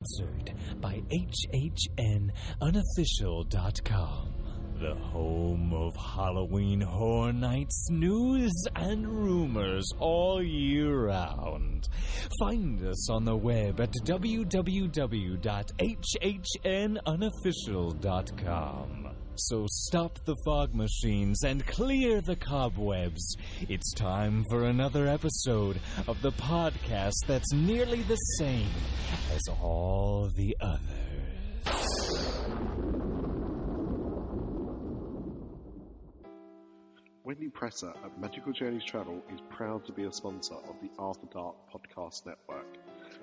Sponsored by HHNUnofficial.com, the home of Halloween Horror Nights news and rumors all year round. Find us on the web at www.hhnunofficial.com. So stop the fog machines and clear the cobwebs. It's time for another episode of the podcast that's nearly the same as all the others. Wendy Presser at Magical Journeys Travel is proud to be a sponsor of the After Dark Podcast Network.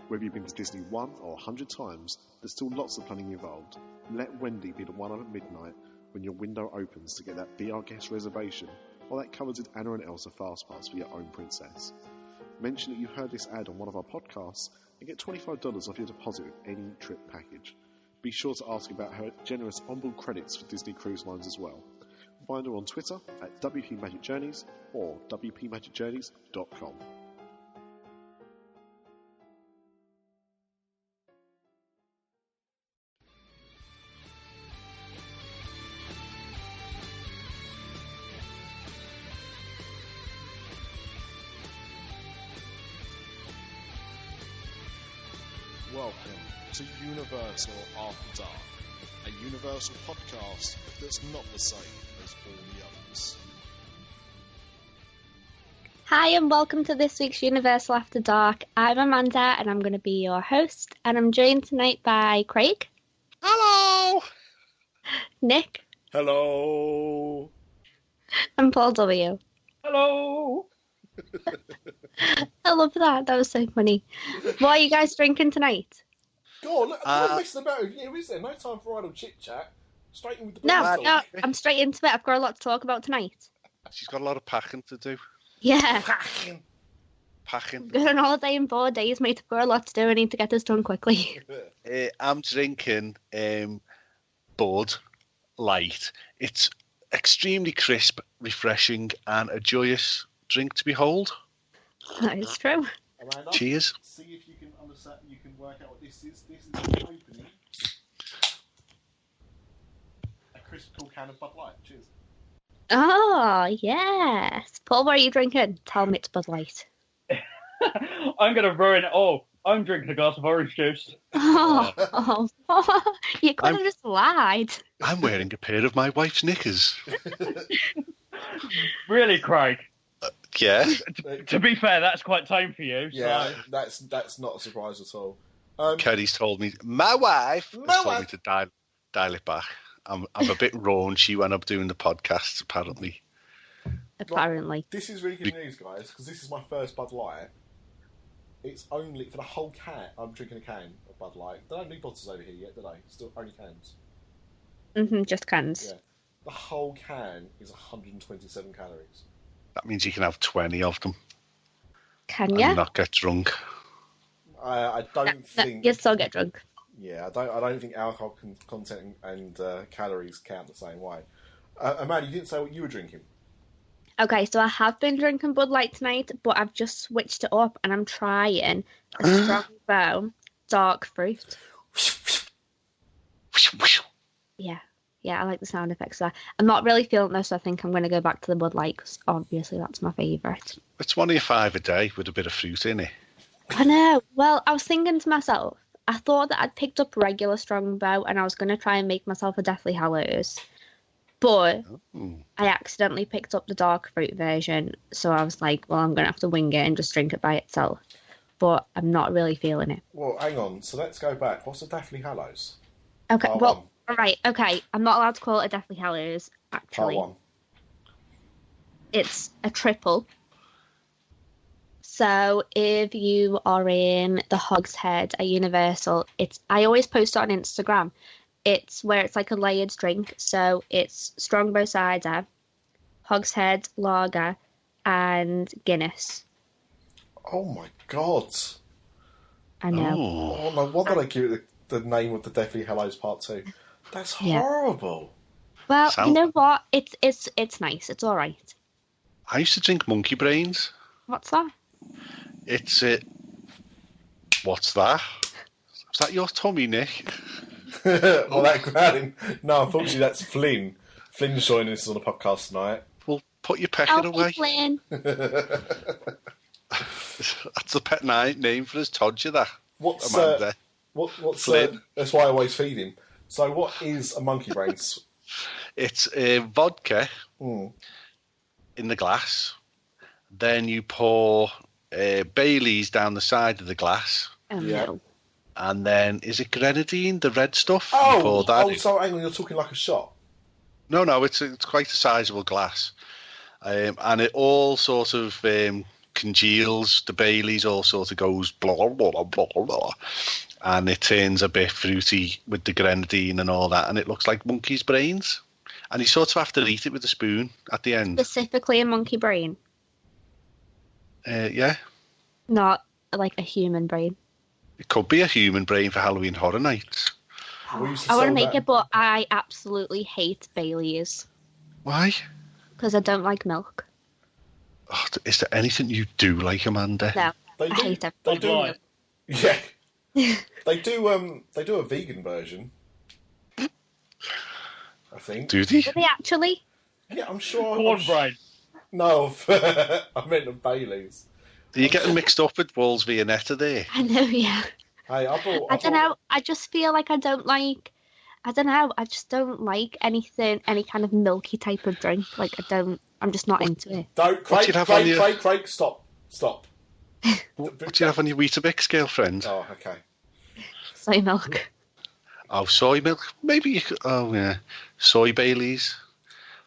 Whether you've been to Disney 1 or 100 times, there's still lots of planning involved. Let Wendy be the one at midnight when your window opens to get that Be Our Guest reservation or that coveted Anna and Elsa fastpass for your own princess. Mention that you heard this ad on one of our podcasts and get $25 off your deposit with any trip package. Be sure to ask about her generous onboard credits for Disney Cruise Lines as well. Find her on Twitter at WP Magic Journeys or WPMagicJourneys.com. Welcome to Universal After Dark, a Universal podcast that's not the same as all the others. Hi and welcome to this week's Universal After Dark. I'm Amanda and I'm going to be your host, and I'm joined tonight by Craig. Hello! Nick. Hello! And Paul W. Hello! I love that. That was so funny. What are you guys drinking tonight? Go on, I'm messing about with you, is there? No time for idle chit-chat. Straight in with the No, talk. I'm straight into it. I've got a lot to talk about tonight. She's got a lot of packing to do. Yeah. Packing. Going on holiday in 4 days, mate. I've got a lot to do. I need to get this done quickly. I'm drinking Bud Light. It's extremely crisp, refreshing, and a joyous drink to behold. That is true. Amanda, Cheers. see if you can understand. You can work out what this is. This is opening a crisp, cool can of Bud Light. Cheers. Oh, yes. Paul, what are you drinking? Tell me it's Bud Light. I'm going to ruin it all. I'm drinking a glass of orange juice. Oh, you could have just lied. I'm wearing a pair of my wife's knickers. Really, Craig? Yeah. To be fair, that's quite tame for you. Yeah, So. that's not a surprise at all. Kerry's told me, my wife My has told wife. me to dial it back. I'm a bit raunchy when I'm doing the podcasts, apparently. Apparently. This is really good news, guys, because this is my first Bud Light. It's only for the whole can. I'm drinking a can of Bud Light. They don't need bottles over here yet, do they? Still only cans. Just cans. Yeah. The whole can is 127 calories. That means you can have 20 of them Can and you? not get drunk. I don't think. You still get drunk. Yeah, I don't think alcohol content and calories count the same way. Amanda, you didn't say what you were drinking. Okay, so I have been drinking Bud Light tonight, but I've just switched it up and I'm trying a Strongbow dark fruit. Yeah, I like the sound effects of that. I'm not really feeling this, so I think I'm going to go back to the Bud Light because obviously that's my favourite. It's one of your 5 a day with a bit of fruit in it. I know. Well, I was thinking to myself, I thought that I'd picked up regular Strongbow and I was going to try and make myself a Deathly Hallows. But I accidentally picked up the dark fruit version, so I was like, well, I'm going to have to wing it and just drink it by itself. But I'm not really feeling it. Well, hang on. So let's go back. What's a Deathly Hallows? Okay, Part well, one. all right, okay. I'm not allowed to call it a Deathly Hallows, Part actually. 1. It's a triple. So if you are in the Hogshead at Universal, I always post it on Instagram. It's where it's like a layered drink. So it's Strongbow cider, Hogshead lager, and Guinness. Oh my god! I know. Oh no! Why did I give it the name of the Deathly Hallows Part 2? That's horrible. Well, you know what? It's nice. It's all right. I used to drink monkey brains. What's that? It's what's that? Was that your tummy, Nick? Well, that growling. No, unfortunately, that's Flynn. Flynn's joining us on the podcast tonight. Well, put your pecker away. Flynn. That's the pet name for his Todger, that. What's Flynn? That's why I always feed him. So, what is a monkey brains? It's vodka in the glass. Then you pour Baileys down the side of the glass. No. And then, is it grenadine, the red stuff? So hang on, you're talking like a shot? No, it's quite a sizable glass. And it all sort of congeals. The Baileys all sort of goes blah, blah, blah, blah, blah. And it turns a bit fruity with the grenadine and all that. And it looks like monkey's brains. And you sort of have to eat it with a spoon at the end. Specifically a monkey brain? Yeah. Not like a human brain? It could be a human brain for Halloween Horror Nights. I want to make it, but I absolutely hate Baileys. Why? Because I don't like milk. Oh, is there anything you do like, Amanda? No, I hate everything. Yeah. They do a vegan version. I think. Do they? Do they actually? Yeah, I'm sure. Corn brain. No, I meant the Baileys. Are you getting mixed up with Walls Viennetta there? I know, yeah. Hey, I don't know. I just feel like I just don't like anything, any kind of milky type of drink. Like, I'm just not into it. Craig, stop. What do you have on your Weetabix, girlfriend? Oh, okay. Soy milk. Oh, soy milk? Maybe you could... Oh, yeah. Soy Baileys.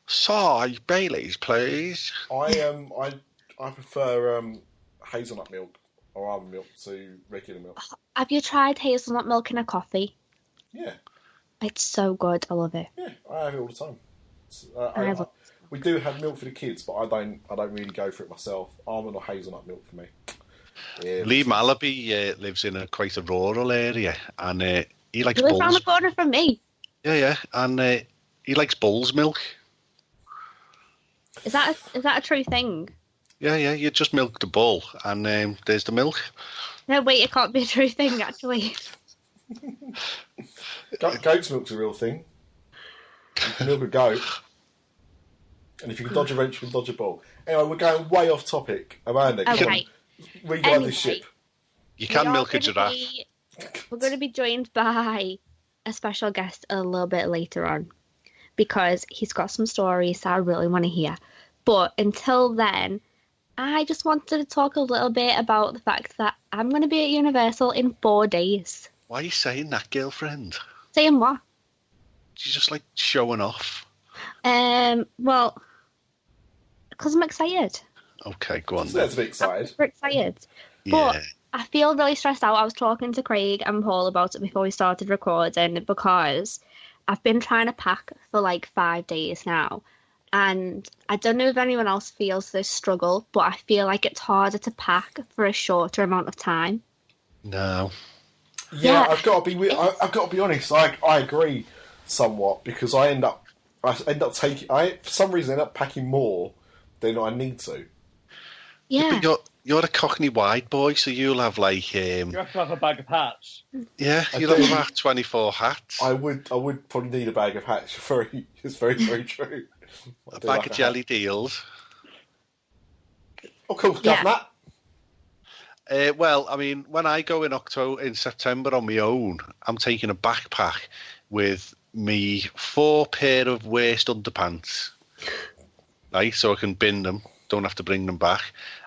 Soy Baileys, please. I prefer hazelnut milk or almond milk to regular milk. Have you tried hazelnut milk in a coffee? Yeah. It's so good. I love it. Yeah, I have it all the time. We do have milk for the kids, but I don't really go for it myself. Almond or hazelnut milk for me. Yeah, Lee Malaby lives in quite a rural area, and he likes You live bulls. around the corner from me. Yeah, and he likes bull's milk. Is that a true thing? Yeah, you just milk the bull, and there's the milk. No, wait, it can't be a true thing, actually. Goat's milk's a real thing. You can milk a goat. And if you can dodge a wrench, you can dodge a ball. Anyway, we're going way off topic. Amanda, Okay. reguide this ship. You can milk a giraffe. We're going to be joined by a special guest a little bit later on, because he's got some stories that I really want to hear. But until then, I just wanted to talk a little bit about the fact that I'm going to be at Universal in 4 days. Why are you saying that, girlfriend? Saying what? She's just like showing off. Well, because I'm excited. Okay, go on then. Let's be excited. I'm super excited. Yeah. But I feel really stressed out. I was talking to Craig and Paul about it before we started recording, because I've been trying to pack for like 5 days now. And I don't know if anyone else feels this struggle, but I feel like it's harder to pack for a shorter amount of time. No. Yeah, I've got to be honest. I agree somewhat, because I end up taking. For some reason end up packing more than I need to. Yeah. But you're a Cockney wide boy, so you'll have like You have to have a bag of hats. yeah, you'll have about 24 hats. I would probably need a bag of hats. It's very, very true. A bag of jelly deals. Oh, cool. Yeah. That. Well, I mean, when I go in September on my own, I'm taking a backpack with me 4 pair of waist underpants, right? So I can bin them, don't have to bring them back.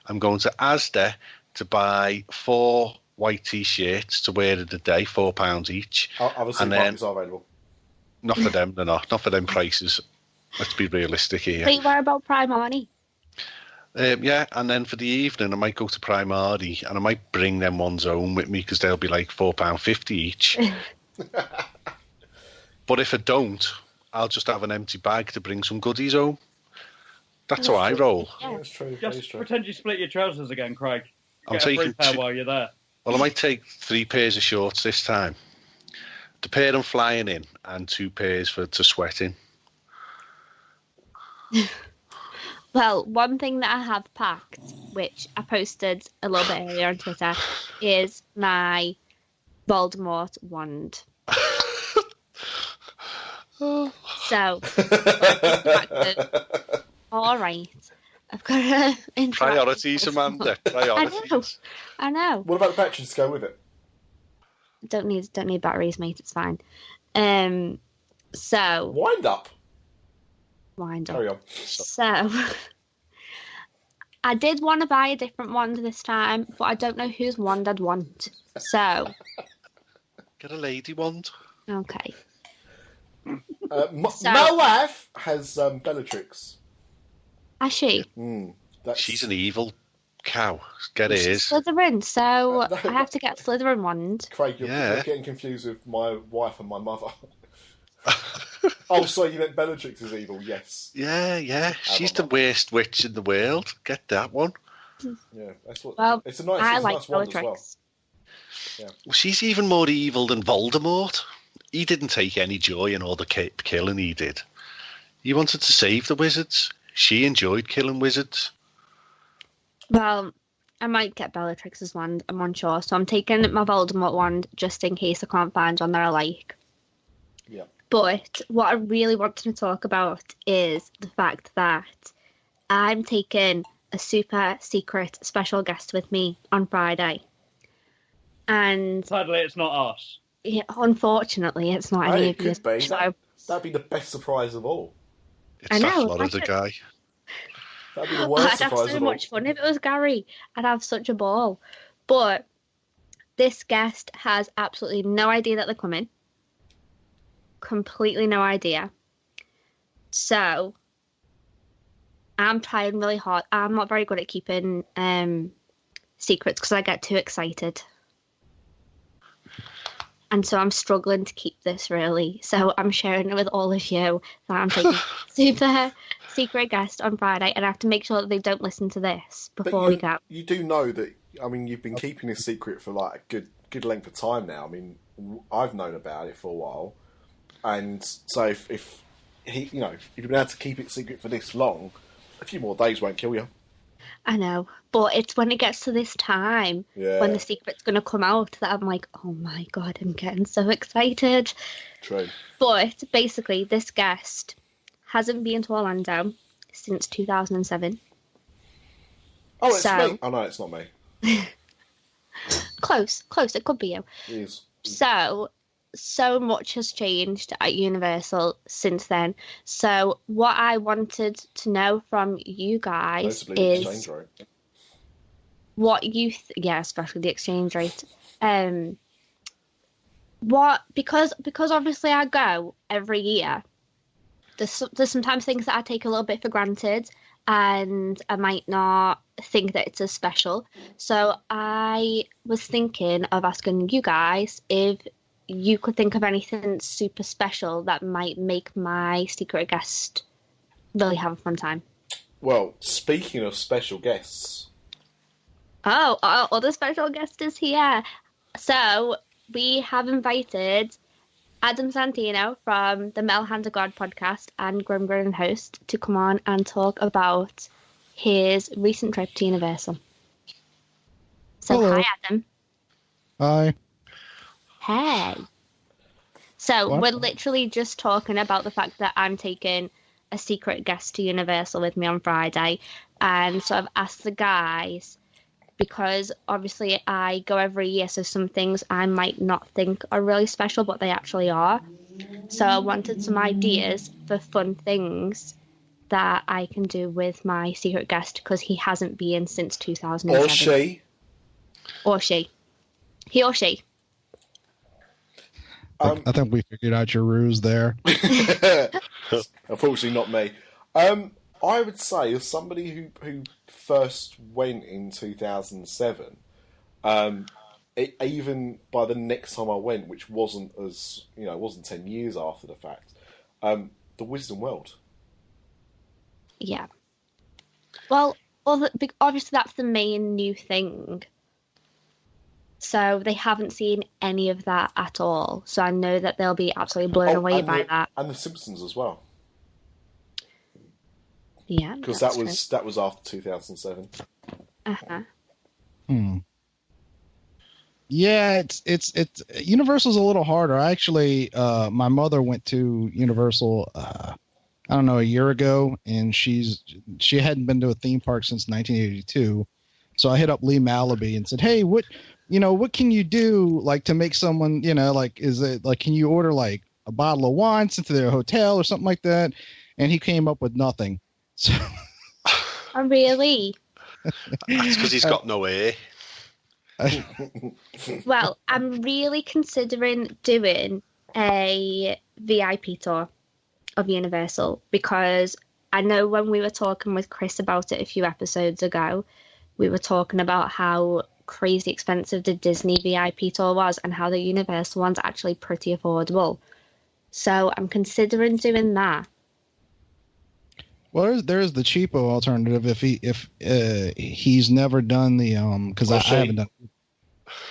I'm going to Asda to buy 4 white t-shirts to wear in the day, £4 each. Obviously, markets are available. Not for them, they're not. Not for them prices. Let's be realistic here. Wait, what about Primani? Yeah, and then for the evening, I might go to Primari and I might bring them ones home with me, because they'll be like £4.50 each. But if I don't, I'll just have an empty bag to bring some goodies home. That's how I roll. Yeah. That's true. Just pretend you split your trousers again, Craig. I'm Get a free taking pair 2. while you're there. Well, I might take 3 pairs of shorts this time. The pair I'm flying in, and 2 pairs to sweat in. Well, one thing that I have packed, which I posted a little bit earlier on Twitter, is my Voldemort wand. So, all right. I've got to Priorities, Amanda. Priorities. I know. What about the batteries to go with it? Don't need batteries, mate. It's fine. So Wind up. Carry on. So I did want to buy a different wand this time, but I don't know whose wand I'd want. So Get a lady wand. okay. My wife has Bellatrix. Has she? She's an evil cow. Get ears. Slytherin, so I have to get a Slytherin wand. Craig, you're getting confused with my wife and my mother. Oh, sorry, you meant Bellatrix is evil, yes. Yeah. She's the worst witch in the world. Get that one. Yeah, that's what. Well, it's a nice, I like nice wand as well. Bellatrix. Yeah. Well, she's even more evil than Voldemort. He didn't take any joy in all the killing he did. He wanted to save the wizards. She enjoyed killing wizards. Well, I might get Bellatrix's wand. I'm unsure, so I'm taking my Voldemort wand just in case I can't find one that I like. Yeah. But what I really wanted to talk about is the fact that I'm taking a super secret special guest with me on Friday. And sadly, it's not us. Yeah, unfortunately, it's not any of you. That'd be the best surprise of all. It's that Florida guy. That'd be the worst surprise of all. I'd have so much fun if it was Gary. I'd have such a ball. But this guest has absolutely no idea that they're coming. Completely no idea. So I'm trying really hard. I'm not very good at keeping secrets because I get too excited. And so I'm struggling to keep this, really. So I'm sharing it with all of you that I'm taking super secret guest on Friday, and I have to make sure that they don't listen to this before we go. You do know that, I mean, you've been keeping this secret for like a good length of time now. I mean, I've known about it for a while. And so if he, you know, if you've been able to keep it secret for this long, a few more days won't kill you. I know, but it's when it gets to this time when the secret's going to come out that I'm like, oh my God, I'm getting so excited. True. But basically, this guest hasn't been to Orlando since 2007. Oh, it's me. Oh, no, it's not me. Close. It could be you. It is. So much has changed at Universal since then. So what I wanted to know from you guys is exchange rate. What you especially the exchange rate. Because obviously I go every year. There's sometimes things that I take a little bit for granted, and I might not think that it's as special. So I was thinking of asking you guys if you could think of anything super special that might make my secret guest really have a fun time. Well, speaking of special guests. Oh, our other special guest is here. So we have invited Adam Sultana from the Metal Hand of God podcast and Grim Grin host to come on and talk about his recent trip to Universal. So hello. Hi, Adam. Hi. Hey. So What? we're literally just talking about the fact that I'm taking a secret guest to Universal with me on Friday, and so I've asked the guys, because obviously I go every year, so some things I might not think are really special, but they actually are. So I wanted some ideas for fun things that I can do with my secret guest, because he hasn't been since 2007. Or she. Or she. He or she. I think we figured out your ruse there. Unfortunately, not me. I would say, as somebody who first went in 2007, even by the next time I went, which wasn't wasn't 10 years after the fact, the Wisdom World. Yeah. Well, obviously that's the main new thing. So they haven't seen any of that at all. So I know that they'll be absolutely blown away by that. And The Simpsons as well. Yeah. Because that was after 2007. Uh-huh. Yeah, it's Universal's a little harder. Actually, my mother went to Universal, I don't know, a year ago, and she hadn't been to a theme park since 1982. So I hit up Lee Malaby and said, "Hey, what can you do like to make someone, like, is it like, can you order like a bottle of wine sent to their hotel or something like that?" And he came up with nothing. So, Oh, really? That's because he's got no air. Well, I'm really considering doing a VIP tour of Universal because I know when we were talking with Chris about it a few episodes ago, we were talking about how crazy expensive the Disney VIP tour was and how the Universal one's actually pretty affordable. So I'm considering doing that. well, there's the cheapo alternative if he's never done the because I haven't done.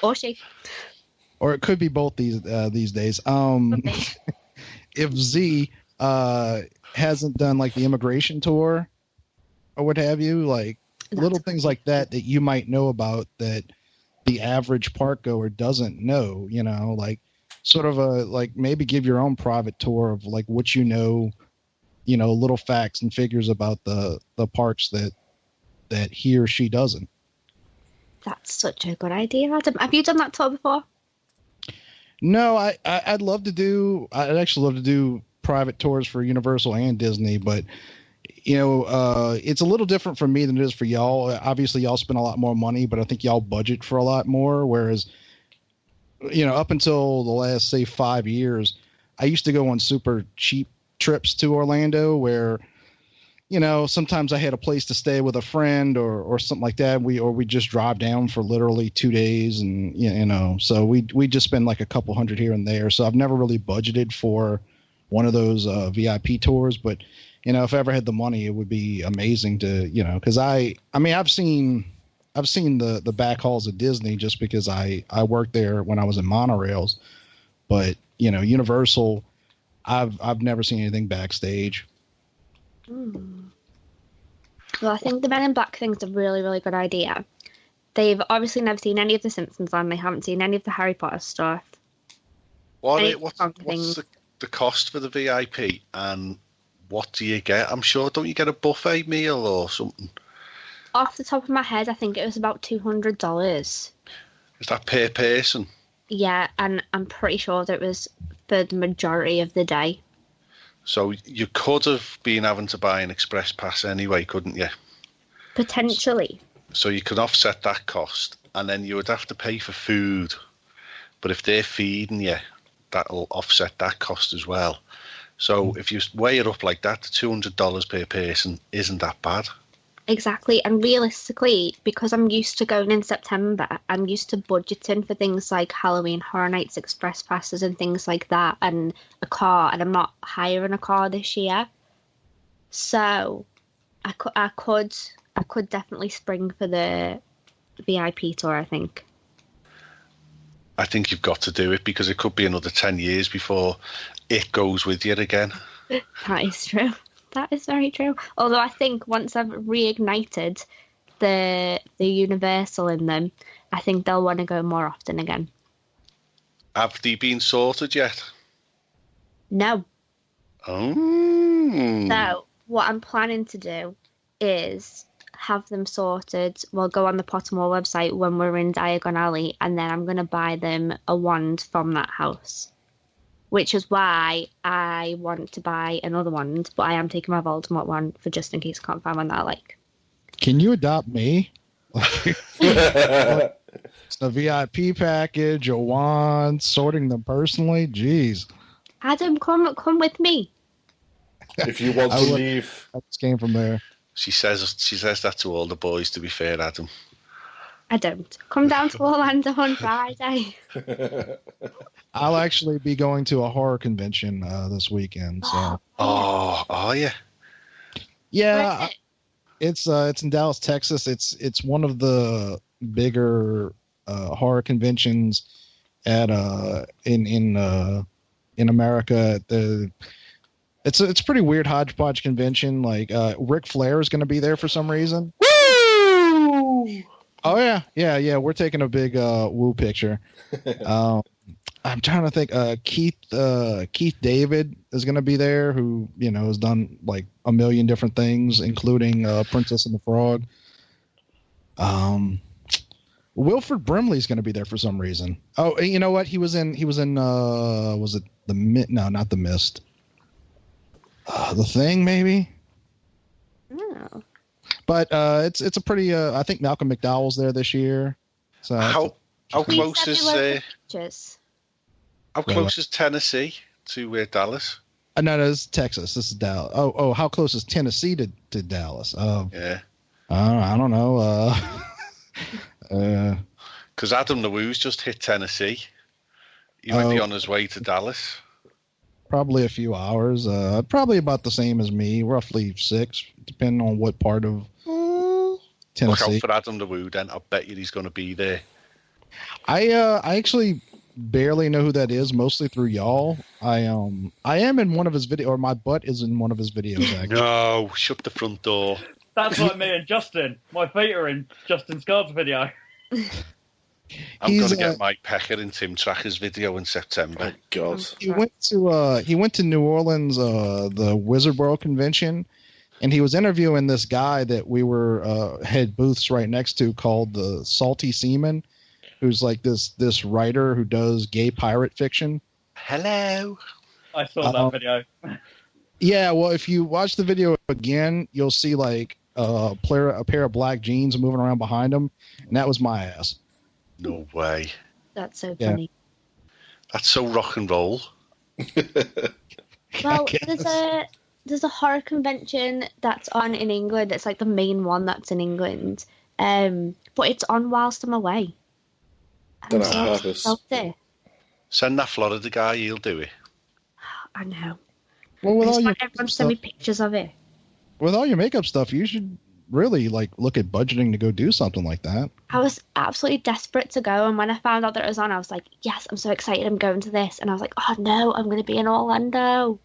Or she. Or it could be both these days. If Z hasn't done like the immigration tour or what have you, like little things like that you might know about that the average park goer doesn't know, like sort of like maybe give your own private tour of like what little facts and figures about the parks that he or she doesn't. That's such a good idea, Adam. Have you done that tour before? No, I'd actually love to do private tours for Universal and Disney, but it's a little different for me than it is for y'all. Obviously, y'all spend a lot more money, but I think y'all budget for a lot more. Whereas, up until the last, say, 5 years, I used to go on super cheap trips to Orlando where, sometimes I had a place to stay with a friend or something like that. We just drive down for literally 2 days, and so we just spend like a couple hundred here and there. So I've never really budgeted for one of those VIP tours, but if I ever had the money, it would be amazing to because I've seen the back halls of Disney just because I worked there when I was in monorails, but Universal, I've never seen anything backstage. Well, I think the Men in Black thing's a really, really good idea. They've obviously never seen any of the Simpsons land. They haven't seen any of the Harry Potter stuff. What's the cost for the VIP and what do you get? I'm sure, don't you get a buffet meal or something? Off the top of my head, I think it was about $200. Is that per person? Yeah, and I'm pretty sure that it was for the majority of the day. So you could have been having to buy an express pass anyway, couldn't you? Potentially. So you could offset that cost, and then you would have to pay for food. But if they're feeding you, that'll offset that cost as well. So if you weigh it up like that, $200 per person isn't that bad. Exactly. And realistically, because I'm used to going in September, I'm used to budgeting for things like Halloween Horror Nights express passes and things like that, and a car, and I'm not hiring a car this year. So I could definitely spring for the VIP tour, I think. I think you've got to do it because it could be another 10 years before it goes with you again. That is true. That is very true. Although I think once I've reignited the Universal in them, I think they'll want to go more often again. Have they been sorted yet? No. Oh. So what I'm planning to do is have them sorted. We'll go on the Pottermore website when we're in Diagon Alley, and then I'm going to buy them a wand from that house. Which is why I want to buy another wand, but I am taking my Voldemort one for just in case I can't find one that I like. Can you adopt me? It's a VIP package, a wand, sorting them personally. Jeez. Adam, come with me. If you want to leave. I just came from there. She says that to all the boys, to be fair, Adam. I don't. Come down to Orlando on Friday. I'll actually be going to a horror convention this weekend. So. Oh, are you? Yeah, it's in Dallas, Texas. It's one of the bigger horror conventions at in America. It's a pretty weird hodgepodge convention. Like Ric Flair is going to be there for some reason. Woo! Oh yeah. We're taking a big woo picture. I'm trying to think. Keith David is going to be there, who has done like a million different things, including Princess and the Frog. Wilford Brimley's going to be there for some reason. Oh, you know what? He was in. Was it the Mist? No, not the Mist. The Thing, maybe. No. But it's a pretty. I think Malcolm McDowell's there this year. So how close is Tennessee to Dallas? No, it's Texas. This is Dallas. Oh, how close is Tennessee to Dallas? Yeah. I don't know. Because Adam LeWoo's just hit Tennessee. He might be on his way to Dallas. Probably a few hours. Probably about the same as me, roughly 6, depending on what part of Tennessee. Look out for Adam LeWoo then. I bet you he's going to be there. I actually barely know who that is, mostly through y'all. I am in one of his videos, or my butt is in one of his videos, actually. No, shut the front door. That's like me and Justin. My feet are in Justin Scott's video. I'm going to get Mike Pecker in Tim Tracker's video in September. Oh, God. He went to New Orleans, the Wizard World convention, and he was interviewing this guy that we had booths right next to called the Salty Seaman, who's like this writer who does gay pirate fiction. Hello. I saw that video. Yeah, well, if you watch the video again, you'll see like a pair of black jeans moving around behind him, and that was my ass. No way. That's so funny. That's so rock and roll. Well, there's a horror convention that's on in England. It's like the main one that's in England. But it's on whilst I'm away. Don't have purpose. Send that Florida guy, he'll do it. I know. Well, with all your everyone send me pictures of it. With all your makeup stuff, you should really look at budgeting to go do something like that. I was absolutely desperate to go, and when I found out that it was on, I was like, yes, I'm so excited, I'm going to this. And I was like, oh no, I'm going to be in Orlando.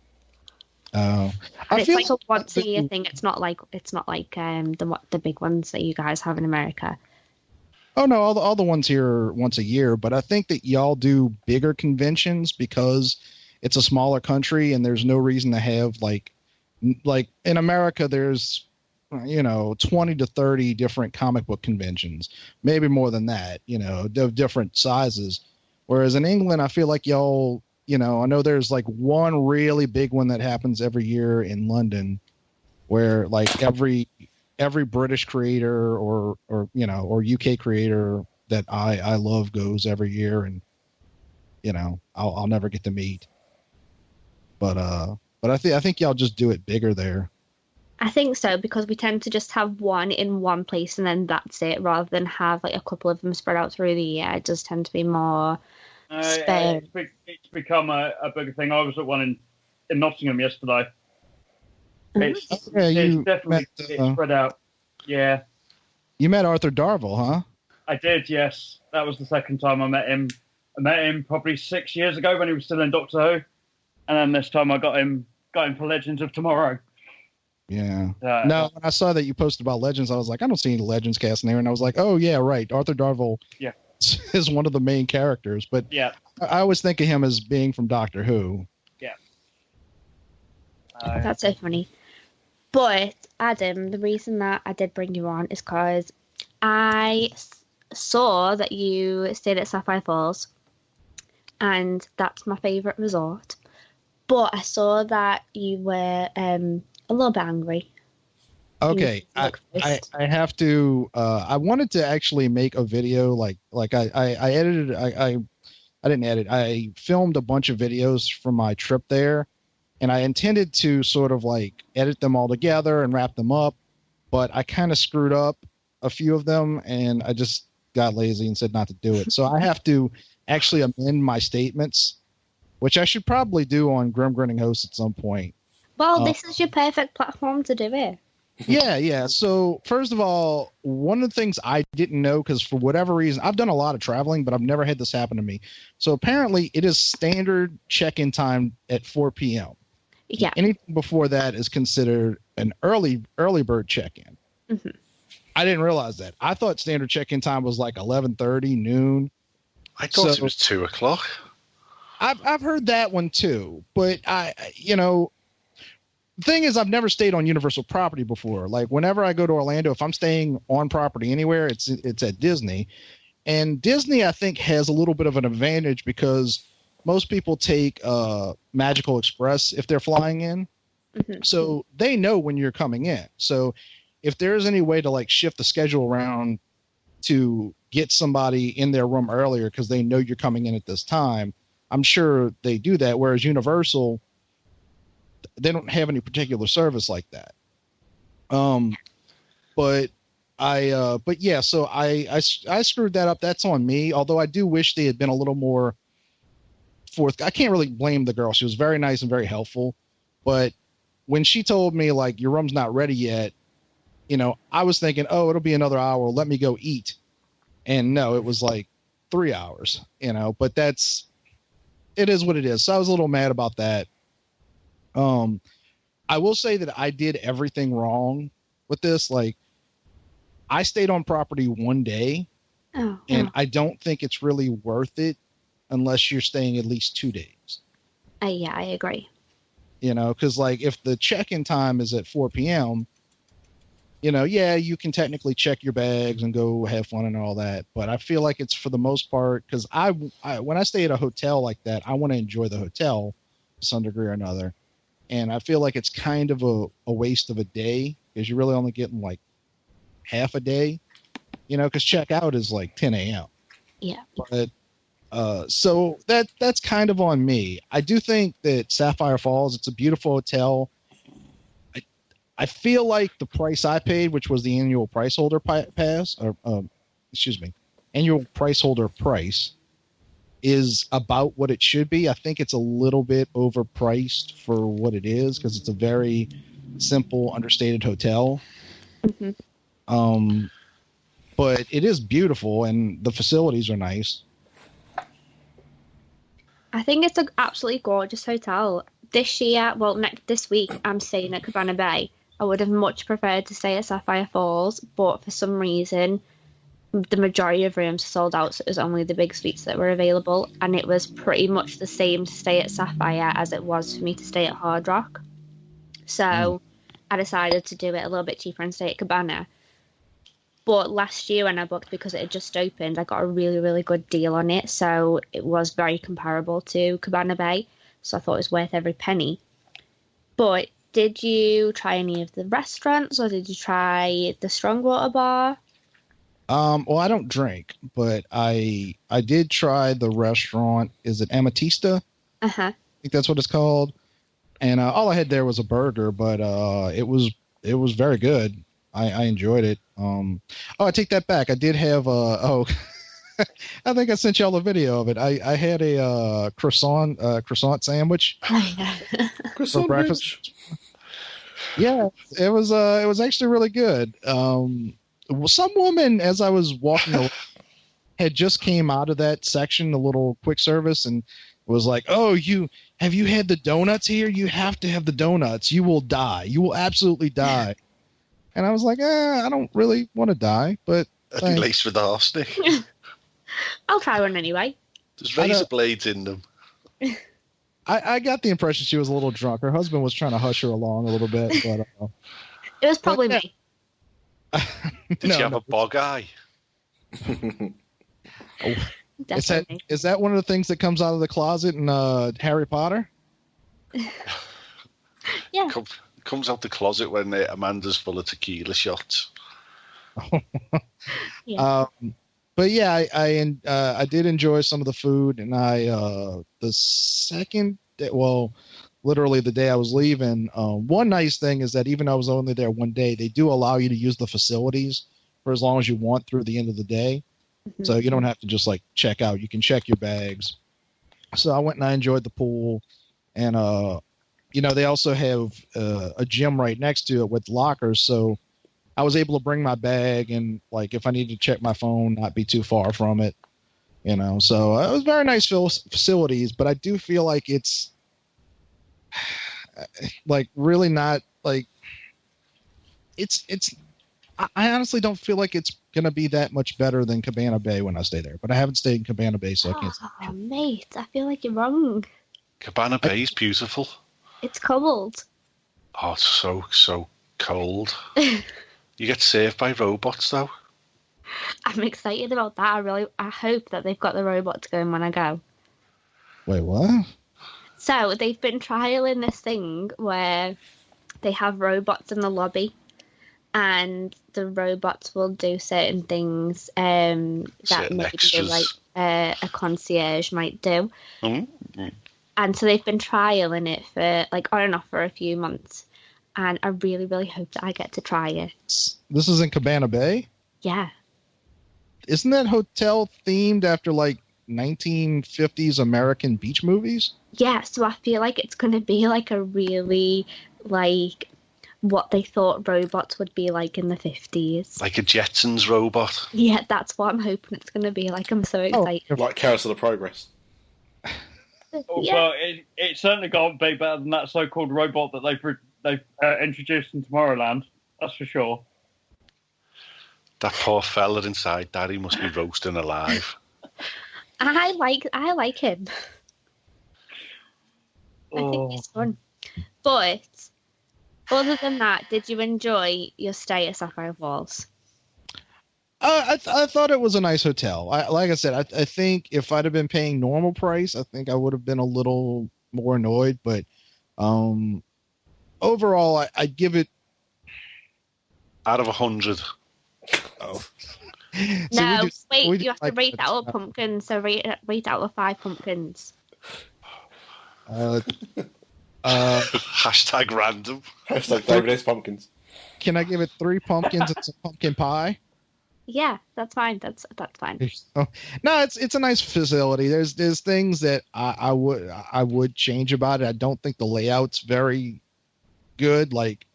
Oh, it's like a once a year thing. It's not like the big ones that you guys have in America. Oh no, all the ones here are once a year, but I think that y'all do bigger conventions because it's a smaller country and there's no reason to have like in America there's 20 to 30 different comic book conventions, maybe more than that, of different sizes. Whereas in England, I feel like y'all, I know there's like one really big one that happens every year in London where like every British creator or UK creator that I love goes every year, and I'll never get to meet. But I think y'all just do it bigger there. I think so, because we tend to just have one in one place and then that's it, rather than have like a couple of them spread out through the year. It does tend to be more spared. It's become a bigger thing. I was at one in Nottingham yesterday. It's definitely spread out. Yeah. You met Arthur Darvill, huh? I did, yes. That was the second time I met him. I met him probably 6 years ago when he was still in Doctor Who. And then this time I got him for Legends of Tomorrow. Yeah. No, when I saw that you posted about Legends, I was like, I don't see any Legends cast in there. And I was like, oh, yeah, right. Arthur Darvill is one of the main characters. But yeah, I always think of him as being from Doctor Who. Yeah. That's so funny. But, Adam, the reason that I did bring you on is because I saw that you stayed at Sapphire Falls, and that's my favourite resort. But I saw that you were a little bit angry. Okay, I have to. I wanted to actually make a video like I edited. I didn't edit. I filmed a bunch of videos from my trip there, and I intended to sort of like edit them all together and wrap them up, but I kind of screwed up a few of them, and I just got lazy and said not to do it. So I have to actually amend my statements, which I should probably do on Grim Grinning Host at some point. Well, this is your perfect platform to do it. Yeah. So first of all, one of the things I didn't know, because for whatever reason, I've done a lot of traveling, but I've never had this happen to me. So apparently it is standard check-in time at 4 p.m. Yeah. Anything before that is considered an early bird check-in. Mm-hmm. I didn't realize that. I thought standard check-in time was like 11:30, noon. I thought it was 2:00. I've heard that one too, but the thing is, I've never stayed on Universal property before. Like whenever I go to Orlando, if I'm staying on property anywhere, it's at Disney. And Disney, I think, has a little bit of an advantage because most people take Magical Express if they're flying in. Mm-hmm. So they know when you're coming in. So if there's any way to like shift the schedule around to get somebody in their room earlier because they know you're coming in at this time, I'm sure they do that. Whereas Universal, they don't have any particular service like that. But yeah, so I screwed that up. That's on me. Although I do wish they had been a little more I can't really blame the girl. She was very nice and very helpful. But when she told me like your room's not ready yet, I was thinking, oh, it'll be another hour. Let me go eat. And no, it was like 3 hours, but it is what it is. So I was a little mad about that. I will say that I did everything wrong with this. Like I stayed on property one day and I don't think it's really worth it unless you're staying at least 2 days. Yeah, I agree. Cause like if the check-in time is at 4 PM, yeah, you can technically check your bags and go have fun and all that. But I feel like it's for the most part, because I when I stay at a hotel like that, I want to enjoy the hotel to some degree or another. And I feel like it's kind of a waste of a day because you're really only getting like half a day, because checkout is like 10 a.m. Yeah. But so that's kind of on me. I do think that Sapphire Falls, it's a beautiful hotel. I feel like the price I paid, which was the annual price holder pass, or annual price holder price, is about what it should be. I think it's a little bit overpriced for what it is because it's a very simple, understated hotel. Mm-hmm. But it is beautiful and the facilities are nice. I think it's an absolutely gorgeous hotel. This week, I'm staying at Cabana Bay. I would have much preferred to stay at Sapphire Falls, but for some reason, the majority of rooms are sold out, so it was only the big suites that were available, and it was pretty much the same to stay at Sapphire as it was for me to stay at Hard Rock. So I decided to do it a little bit cheaper and stay at Cabana. But last year when I booked, because it had just opened, I got a really, really good deal on it, so it was very comparable to Cabana Bay, so I thought it was worth every penny. But did you try any of the restaurants, or did you try the Strongwater bar? Well, I don't drink, but I did try the restaurant. Is it Amatista? I think that's what it's called. And all I had there was a burger, but it was very good. I enjoyed it. I take that back. I did have I think I sent y'all a video of it. I had a croissant sandwich for breakfast. Yeah, it was actually really good. Some woman, as I was walking along, had just came out of that section, a little quick service, and was like, "Oh, have you had the donuts here? You have to have the donuts. You will die. You will absolutely die." And I was like, I don't really want to die, but I'd be laced with the arsenic. I'll try one anyway. There's razor blades in them. I got the impression she was a little drunk. Her husband was trying to hush her along a little bit, but it was probably me. Did she have a bog eye? Is that one of the things that comes out of the closet in Harry Potter? Yeah. Comes out the closet when Amanda's full of tequila shots. Yeah. But yeah, I did enjoy some of the food, and literally the day I was leaving, one nice thing is that even though I was only there one day, they do allow you to use the facilities for as long as you want through the end of the day. Mm-hmm. So you don't have to just like check out. You can check your bags. So I went and I enjoyed the pool, and they also have a gym right next to it with lockers. So I was able to bring my bag, and like if I needed to check my phone, not be too far from it. So it was very nice facilities, but I do feel like it's like really not like it's I honestly don't feel like it's going to be that much better than Cabana Bay when I stay there. But I haven't stayed in Cabana Bay, so I can't say. Oh, mate, I feel like you're wrong. Cabana Bay is beautiful. It's cold. Oh, it's so cold. You get saved by robots, though. I'm excited about that. I hope that they've got the robots going when I go. Wait, what? So they've been trialing this thing where they have robots in the lobby, and the robots will do certain things that Certain maybe extras. like a concierge might do. Mm-hmm. And so they've been trialing it for like on and off for a few months, and I really, really hope that I get to try it. This is in Cabana Bay? Yeah. Isn't that hotel themed after like 1950s American beach movies? Yeah, so I feel like it's going to be like a really like what they thought robots would be like in the 50s. Like a Jetsons robot. Yeah, that's what I'm hoping it's going to be like. I'm so excited. Like Carousel of Progress. Yeah. Well, it certainly can't be better than that so-called robot that they've introduced in Tomorrowland. That's for sure. That poor fella inside that, he must be roasting alive. I like him. I think Oh. he's fun. But other than that, did you enjoy your stay at Sapphire Falls? I thought it was a nice hotel. Like I said, I think if I'd have been paying normal price, I think I would have been a little more annoyed. But overall, I'd give it. Out of 100. Oh. No, wait, you have to rate that with pumpkins. So rate out of 5 pumpkins. Hashtag random. Hashtag David S. Pumpkins. Can I give it 3 pumpkins and some pumpkin pie? Yeah, that's fine. That's fine. No, it's a nice facility. There's things that I would change about it. I don't think the layout's very good. Like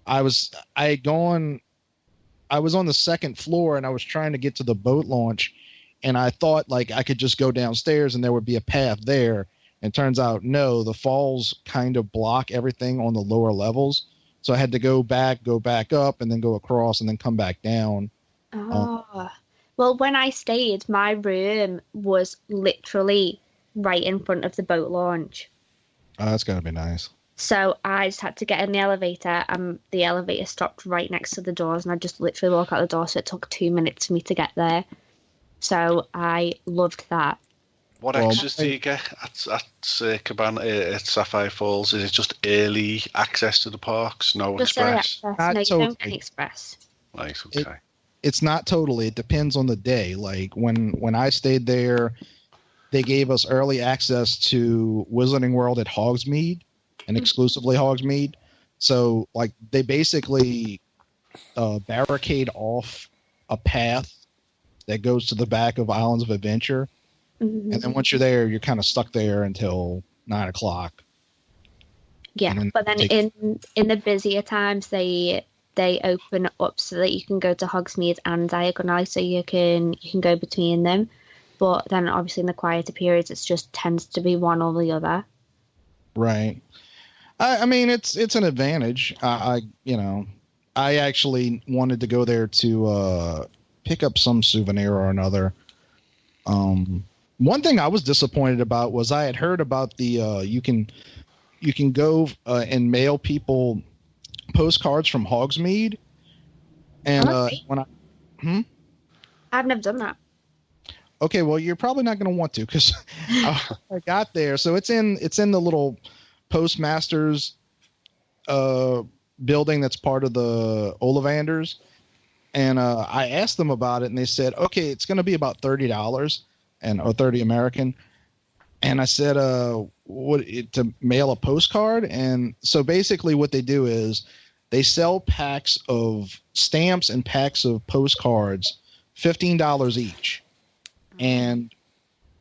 I was on the second floor and I was trying to get to the boat launch, and I thought like I could just go downstairs and there would be a path there. And turns out no, the falls kind of block everything on the lower levels. So I had to go back up, and then go across, and then come back down. Oh. Well, when I stayed, my room was literally right in front of the boat launch. Oh, that's gotta be nice. So I just had to get in the elevator, and the elevator stopped right next to the doors, and I just literally walk out the door, so it took 2 minutes for me to get there. So I loved that. What extras do you get at Cabana, at Sapphire Falls? Is it just early access to the parks? No Just early express? access. Not No, you totally. don't get express. Nice, okay. It's not totally. It depends on the day. Like when I stayed there, they gave us early access to Wizarding World at Hogsmeade, and exclusively Hogsmeade. So like they basically barricade off a path that goes to the back of Islands of Adventure. Mm-hmm. And then once you're there, you're kind of stuck there until 9 o'clock. Yeah, but then in the busier times, they open up so that you can go to Hogsmeade and Diagon, so you can go between them. But then obviously in the quieter periods, it just tends to be one or the other. Right. I mean, it's an advantage. I actually wanted to go there to pick up some souvenir or another. One thing I was disappointed about was I had heard about the you can go and mail people postcards from Hogsmeade, and I've never done that. Okay, well, you're probably not going to want to, because I got there. So it's in the little postmaster's building that's part of the Ollivanders, and I asked them about it, and they said, okay, it's going to be about $30 or $30 American. And I said, to mail a postcard? And so basically what they do is they sell packs of stamps and packs of postcards, $15 each. And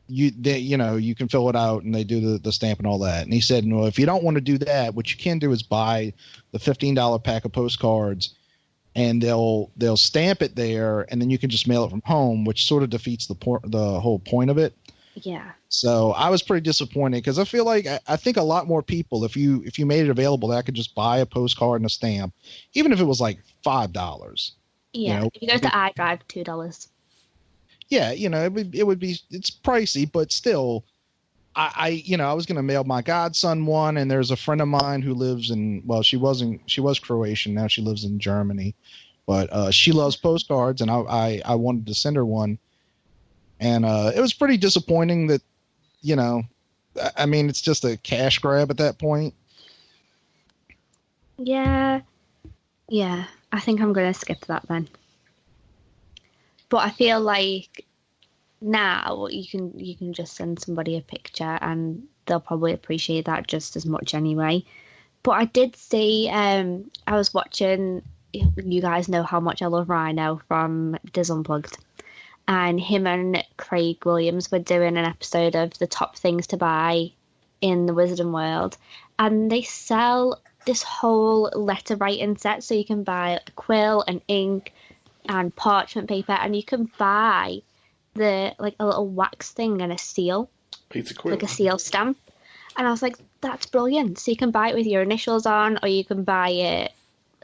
you can fill it out and they do the stamp and all that. And he said, no, if you don't want to do that, what you can do is buy the $15 pack of postcards, and they'll stamp it there, and then you can just mail it from home, which sort of defeats the whole point of it. Yeah. So I was pretty disappointed, because I feel like I think a lot more people, if you made it available, that I could just buy a postcard and a stamp, even if it was like $5. Yeah, You know, if you go to iDrive, $2. yeah, it's pricey, but still, I was going to mail my godson one, and there's a friend of mine who lives she was Croatian, now she lives in Germany, but she loves postcards, and I wanted to send her one, and it was pretty disappointing that, it's just a cash grab at that point. Yeah, I think I'm going to skip that then. But I feel like now you can just send somebody a picture and they'll probably appreciate that just as much anyway. But I did see, I was watching, you guys know how much I love Rhino from Dis Unplugged, and him and Craig Williams were doing an episode of the top things to buy in the Wizarding World, and they sell this whole letter writing set, so you can buy a quill and ink and parchment paper, and you can buy a little wax thing and a seal, Peter Quill, like a seal stamp. And I was like, that's brilliant. So you can buy it with your initials on, or you can buy it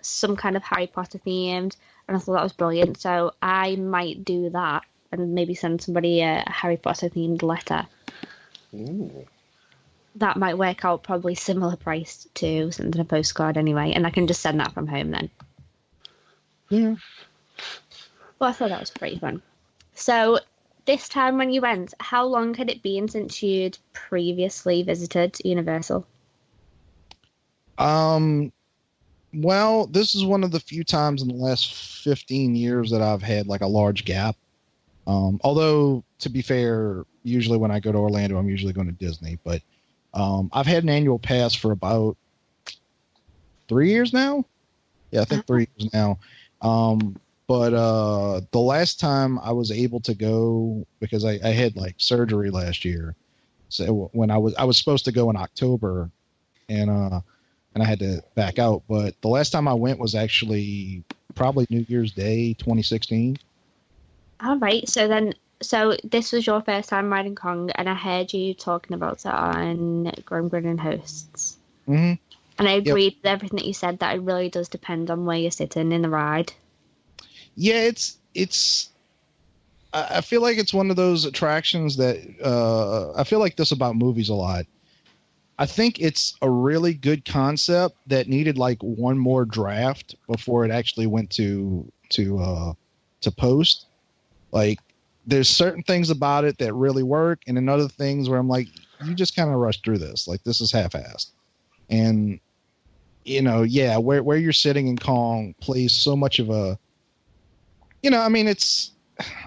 some kind of Harry Potter themed. And I thought that was brilliant. So I might do that and maybe send somebody a Harry Potter themed letter. Ooh. That might work out probably similar price to sending a postcard anyway, and I can just send that from home then. Yeah. Well, I thought that was pretty fun. So this time when you went, how long had it been since you'd previously visited Universal? Well, this is one of the few times in the last 15 years that I've had like a large gap. Although, to be fair, usually when I go to Orlando, I'm usually going to Disney. But I've had an annual pass for about 3 years now. Yeah, I think 3 years now. But the last time I was able to go, because I had like surgery last year, so when I was supposed to go in October, and I had to back out. But the last time I went was actually probably New Year's Day 2016. All right, so this was your first time riding Kong, and I heard you talking about it on Grim Grin and Hosts. Mm-hmm. And I agreed with everything that you said, that it really does depend on where you're sitting in the ride. Yeah, it's. I feel like it's one of those attractions that I feel like this about movies a lot. I think it's a really good concept that needed like one more draft before it actually went to post. Like, there's certain things about it that really work, and then other things where I'm like, you just kind of rushed through this. Like, this is half-assed. And where you're sitting in Kong plays so much of a. It's,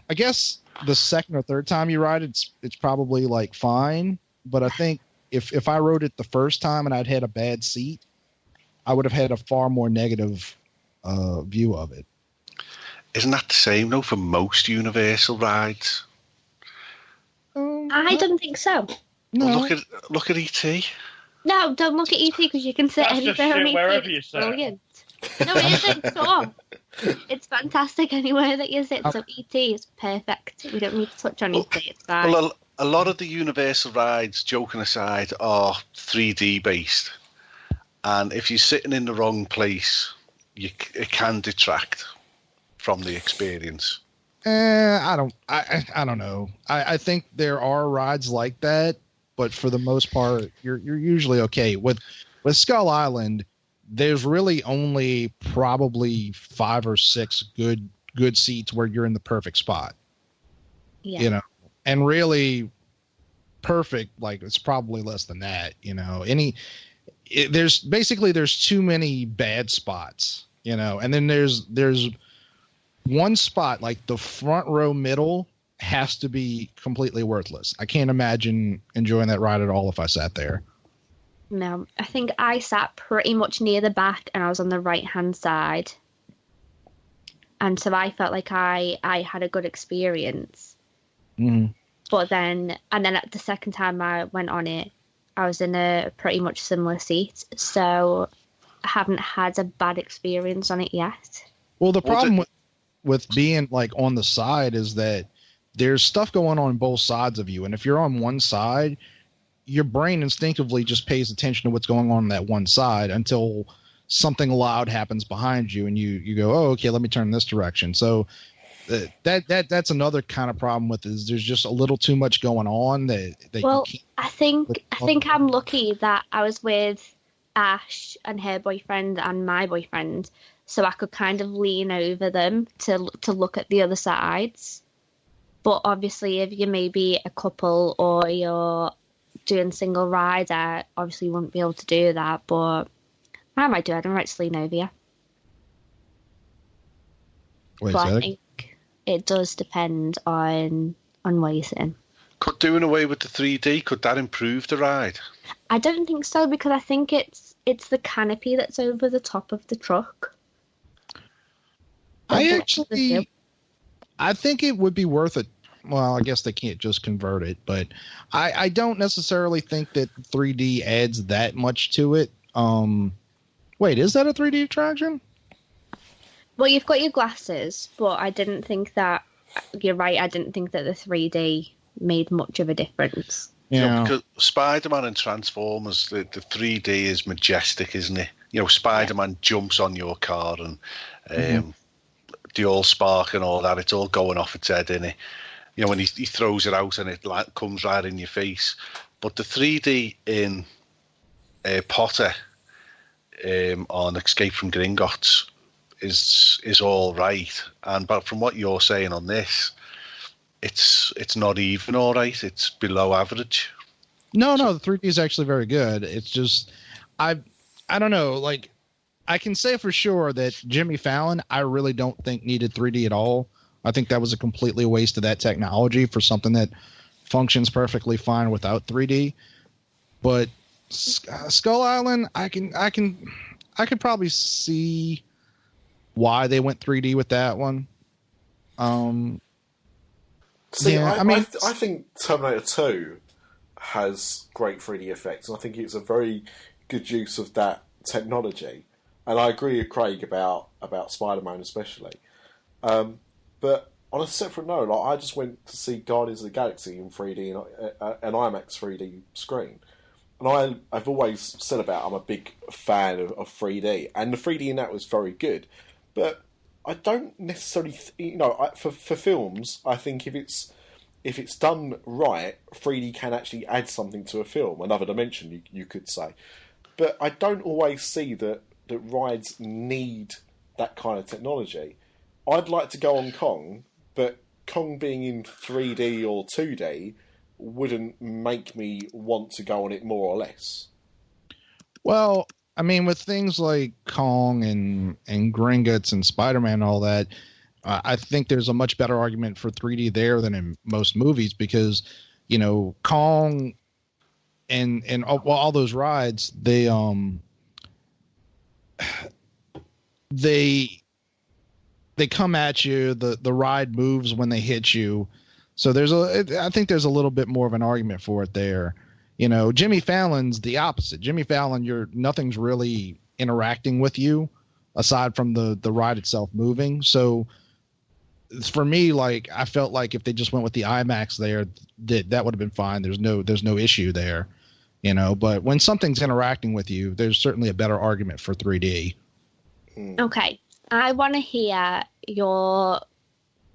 I guess the second or third time you ride it, it's probably like fine. But I think if I rode it the first time and I'd had a bad seat, I would have had a far more negative view of it. Isn't that the same though for most Universal rides? I don't think so. No. Well, look at E.T. No, don't look at E.T. because you can sit That's anywhere just on shit E.T. wherever you It's sit. brilliant. No, it isn't. Stop. It's fantastic anywhere that you sit. So E.T. is perfect. We don't need to touch on E.T. It's fine. Well, a lot of the Universal rides, joking aside, are 3D based, and if you're sitting in the wrong place, it can detract from the experience. I don't know. I think there are rides like that, but for the most part, you're usually okay. With Skull Island, there's really only probably 5 or 6 good seats where you're in the perfect spot. Yeah. And really perfect, like it's probably less than that. There's too many bad spots. And then there's one spot, like the front row middle, has to be completely worthless. I can't imagine enjoying that ride at all if I sat there. No, I think I sat pretty much near the back and I was on the right-hand side. And so I felt like I had a good experience. Mm-hmm. But then at the second time I went on it, I was in a pretty much similar seat. So I haven't had a bad experience on it yet. Well, the problem with being like on the side is that there's stuff going on both sides of you. And if you're on one side, your brain instinctively just pays attention to what's going on that one side until something loud happens behind you and you go, oh, okay, let me turn this direction. So that's another kind of problem with it, is there's just a little too much going on that well, I think I'm lucky that I was with Ash and her boyfriend and my boyfriend, so I could kind of lean over them to look at the other sides. But obviously, if you're maybe a couple or you're doing single ride, I obviously wouldn't be able to do that. But I might do it. I might lean over you. Wait, but I think it does depend on where you're sitting. Could doing away with the 3D, could that improve the ride? I don't think so, because I think it's the canopy that's over the top of the truck. I think it would be worth it. Well, I guess they can't just convert it, but I don't necessarily think that 3D adds that much to it. Wait, is that a 3D attraction? Well, you've got your glasses, but I didn't think that. You're right. I didn't think that the 3D made much of a difference. Yeah, because Spider-Man and Transformers, the 3D is majestic, isn't it? Spider-Man jumps on your car and the all spark and all that. It's all going off its head, isn't it? When he throws it out and it comes right in your face. But the 3D in Potter on Escape from Gringotts is all right, but from what you're saying on this, it's not even all right. It's below average. No, the 3D is actually very good. It's just I don't know. Like, I can say for sure that Jimmy Fallon, I really don't think needed 3D at all. I think that was a completely waste of that technology for something that functions perfectly fine without 3D. But Skull Island, I could probably see why they went 3D with that one. I think Terminator 2 has great 3D effects, and I think it's a very good use of that technology. And I agree with Craig about Spider-Man especially. But on a separate note, I just went to see Guardians of the Galaxy in 3D, an IMAX 3D screen. And I've always said I'm a big fan of 3D, and the 3D in that was very good. But I don't necessarily, for films, I think if it's done right, 3D can actually add something to a film, another dimension, you could say. But I don't always see that rides need that kind of technology. I'd like to go on Kong, but Kong being in 3D or 2D wouldn't make me want to go on it more or less. Well, I mean, with things like Kong and Gringotts and Spider-Man and all that, I think there's a much better argument for 3D there than in most movies, because, Kong and all those rides, they come at you. The ride moves when they hit you. So I think there's a little bit more of an argument for it there. Jimmy Fallon's the opposite. Jimmy Fallon, nothing's really interacting with you aside from the ride itself moving. So for me, I felt like if they just went with the IMAX there, that would have been fine. There's no issue there, but when something's interacting with you, there's certainly a better argument for 3D. Okay. I want to hear your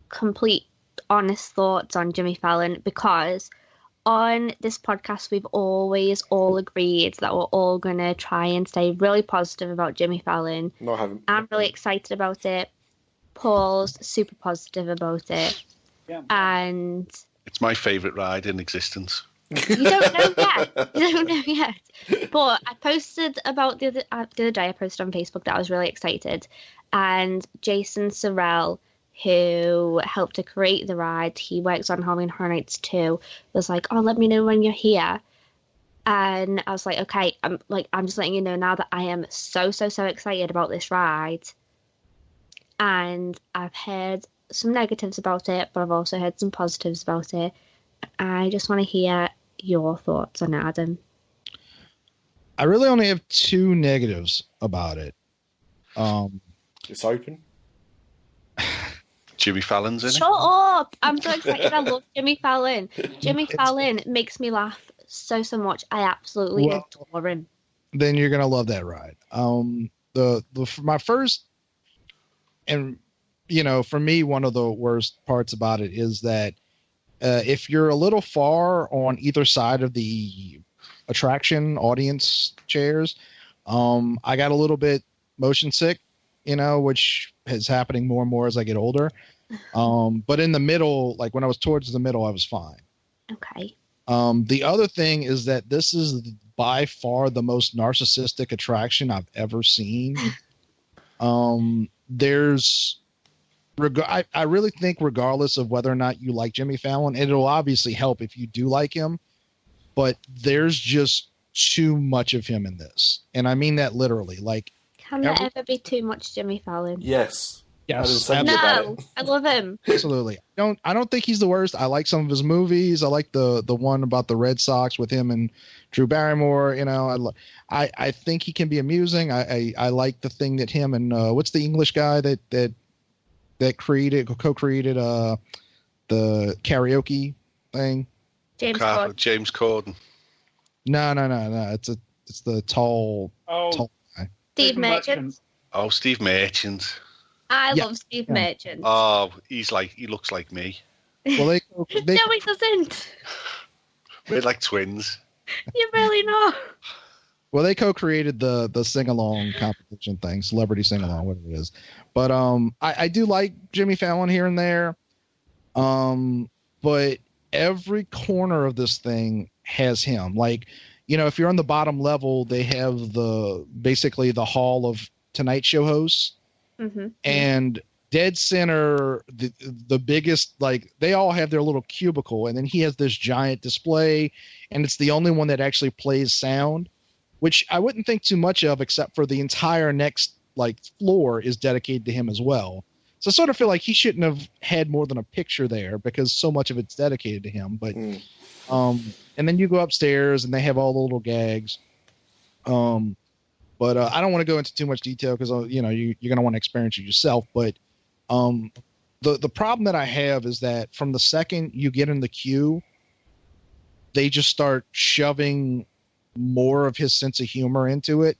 complete honest thoughts on Jimmy Fallon, because on this podcast we've always all agreed that we're all going to try and stay really positive about Jimmy Fallon. No, I haven't. I'm really excited about it. Paul's super positive about it. Yeah. And it's my favourite ride in existence. You don't know yet. But I posted about the other day, I posted on Facebook that I was really excited. And Jason Sorrell, who helped to create the ride, he works on Halloween Horror Nights 2, was like, oh, let me know when you're here. And I was like, okay, I'm just letting you know now that I am so excited about this ride. And I've heard some negatives about it, but I've also heard some positives about it. I just want to hear your thoughts on it, Adam. I really only have two negatives about it. It's open. Jimmy Fallon's in it. Shut up! I'm so excited. I love Jimmy Fallon. Jimmy Fallon makes me laugh so much. I absolutely adore him. Then you're going to love that ride. The my first, and for me, one of the worst parts about it is that if you're a little far on either side of the attraction audience chairs, I got a little bit motion sick, which is happening more and more as I get older. But in the middle, like when I was towards the middle, I was fine. Okay. The other thing is that this is by far the most narcissistic attraction I've ever seen. I really think regardless of whether or not you like Jimmy Fallon, it'll obviously help if you do like him, but there's just too much of him in this. And I mean that literally. Like, can there ever be too much Jimmy Fallon? Yes. Yes. No, I love him. Absolutely. I don't think he's the worst. I like some of his movies. I like the one about the Red Sox with him and Drew Barrymore. I think he can be amusing. I like the thing that him and what's the English guy that co-created the karaoke thing? James Corden. No. It's the tall guy. Steve Merchant. Oh, Steve Merchant. I love Steve Merchant. Oh, he looks like me. Well, no, he doesn't. We're like twins. You really know. Well, they co-created the sing-along competition thing, celebrity sing-along, whatever it is. But I do like Jimmy Fallon here and there. But every corner of this thing has him. Like, if you're on the bottom level, they have basically the hall of Tonight Show hosts. Mm-hmm. And dead center, the biggest, like, they all have their little cubicle, and then he has this giant display, and it's the only one that actually plays sound, which I wouldn't think too much of, except for the entire next floor is dedicated to him as well. So I sort of feel like he shouldn't have had more than a picture there because so much of it's dedicated to him. But and then you go upstairs and they have all the little gags. But I don't want to go into too much detail because you're going to want to experience it yourself. But the problem that I have is that from the second you get in the queue, they just start shoving more of his sense of humor into it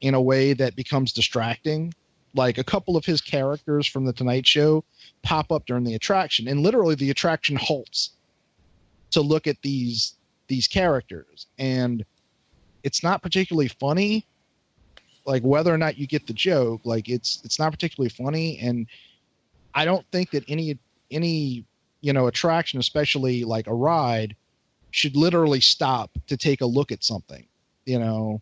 in a way that becomes distracting. Like a couple of his characters from the Tonight Show pop up during the attraction, and literally the attraction halts to look at these characters, and it's not particularly funny. Like whether or not you get the joke, like it's not particularly funny, and I don't think that any attraction, especially like a ride, should literally stop to take a look at something, or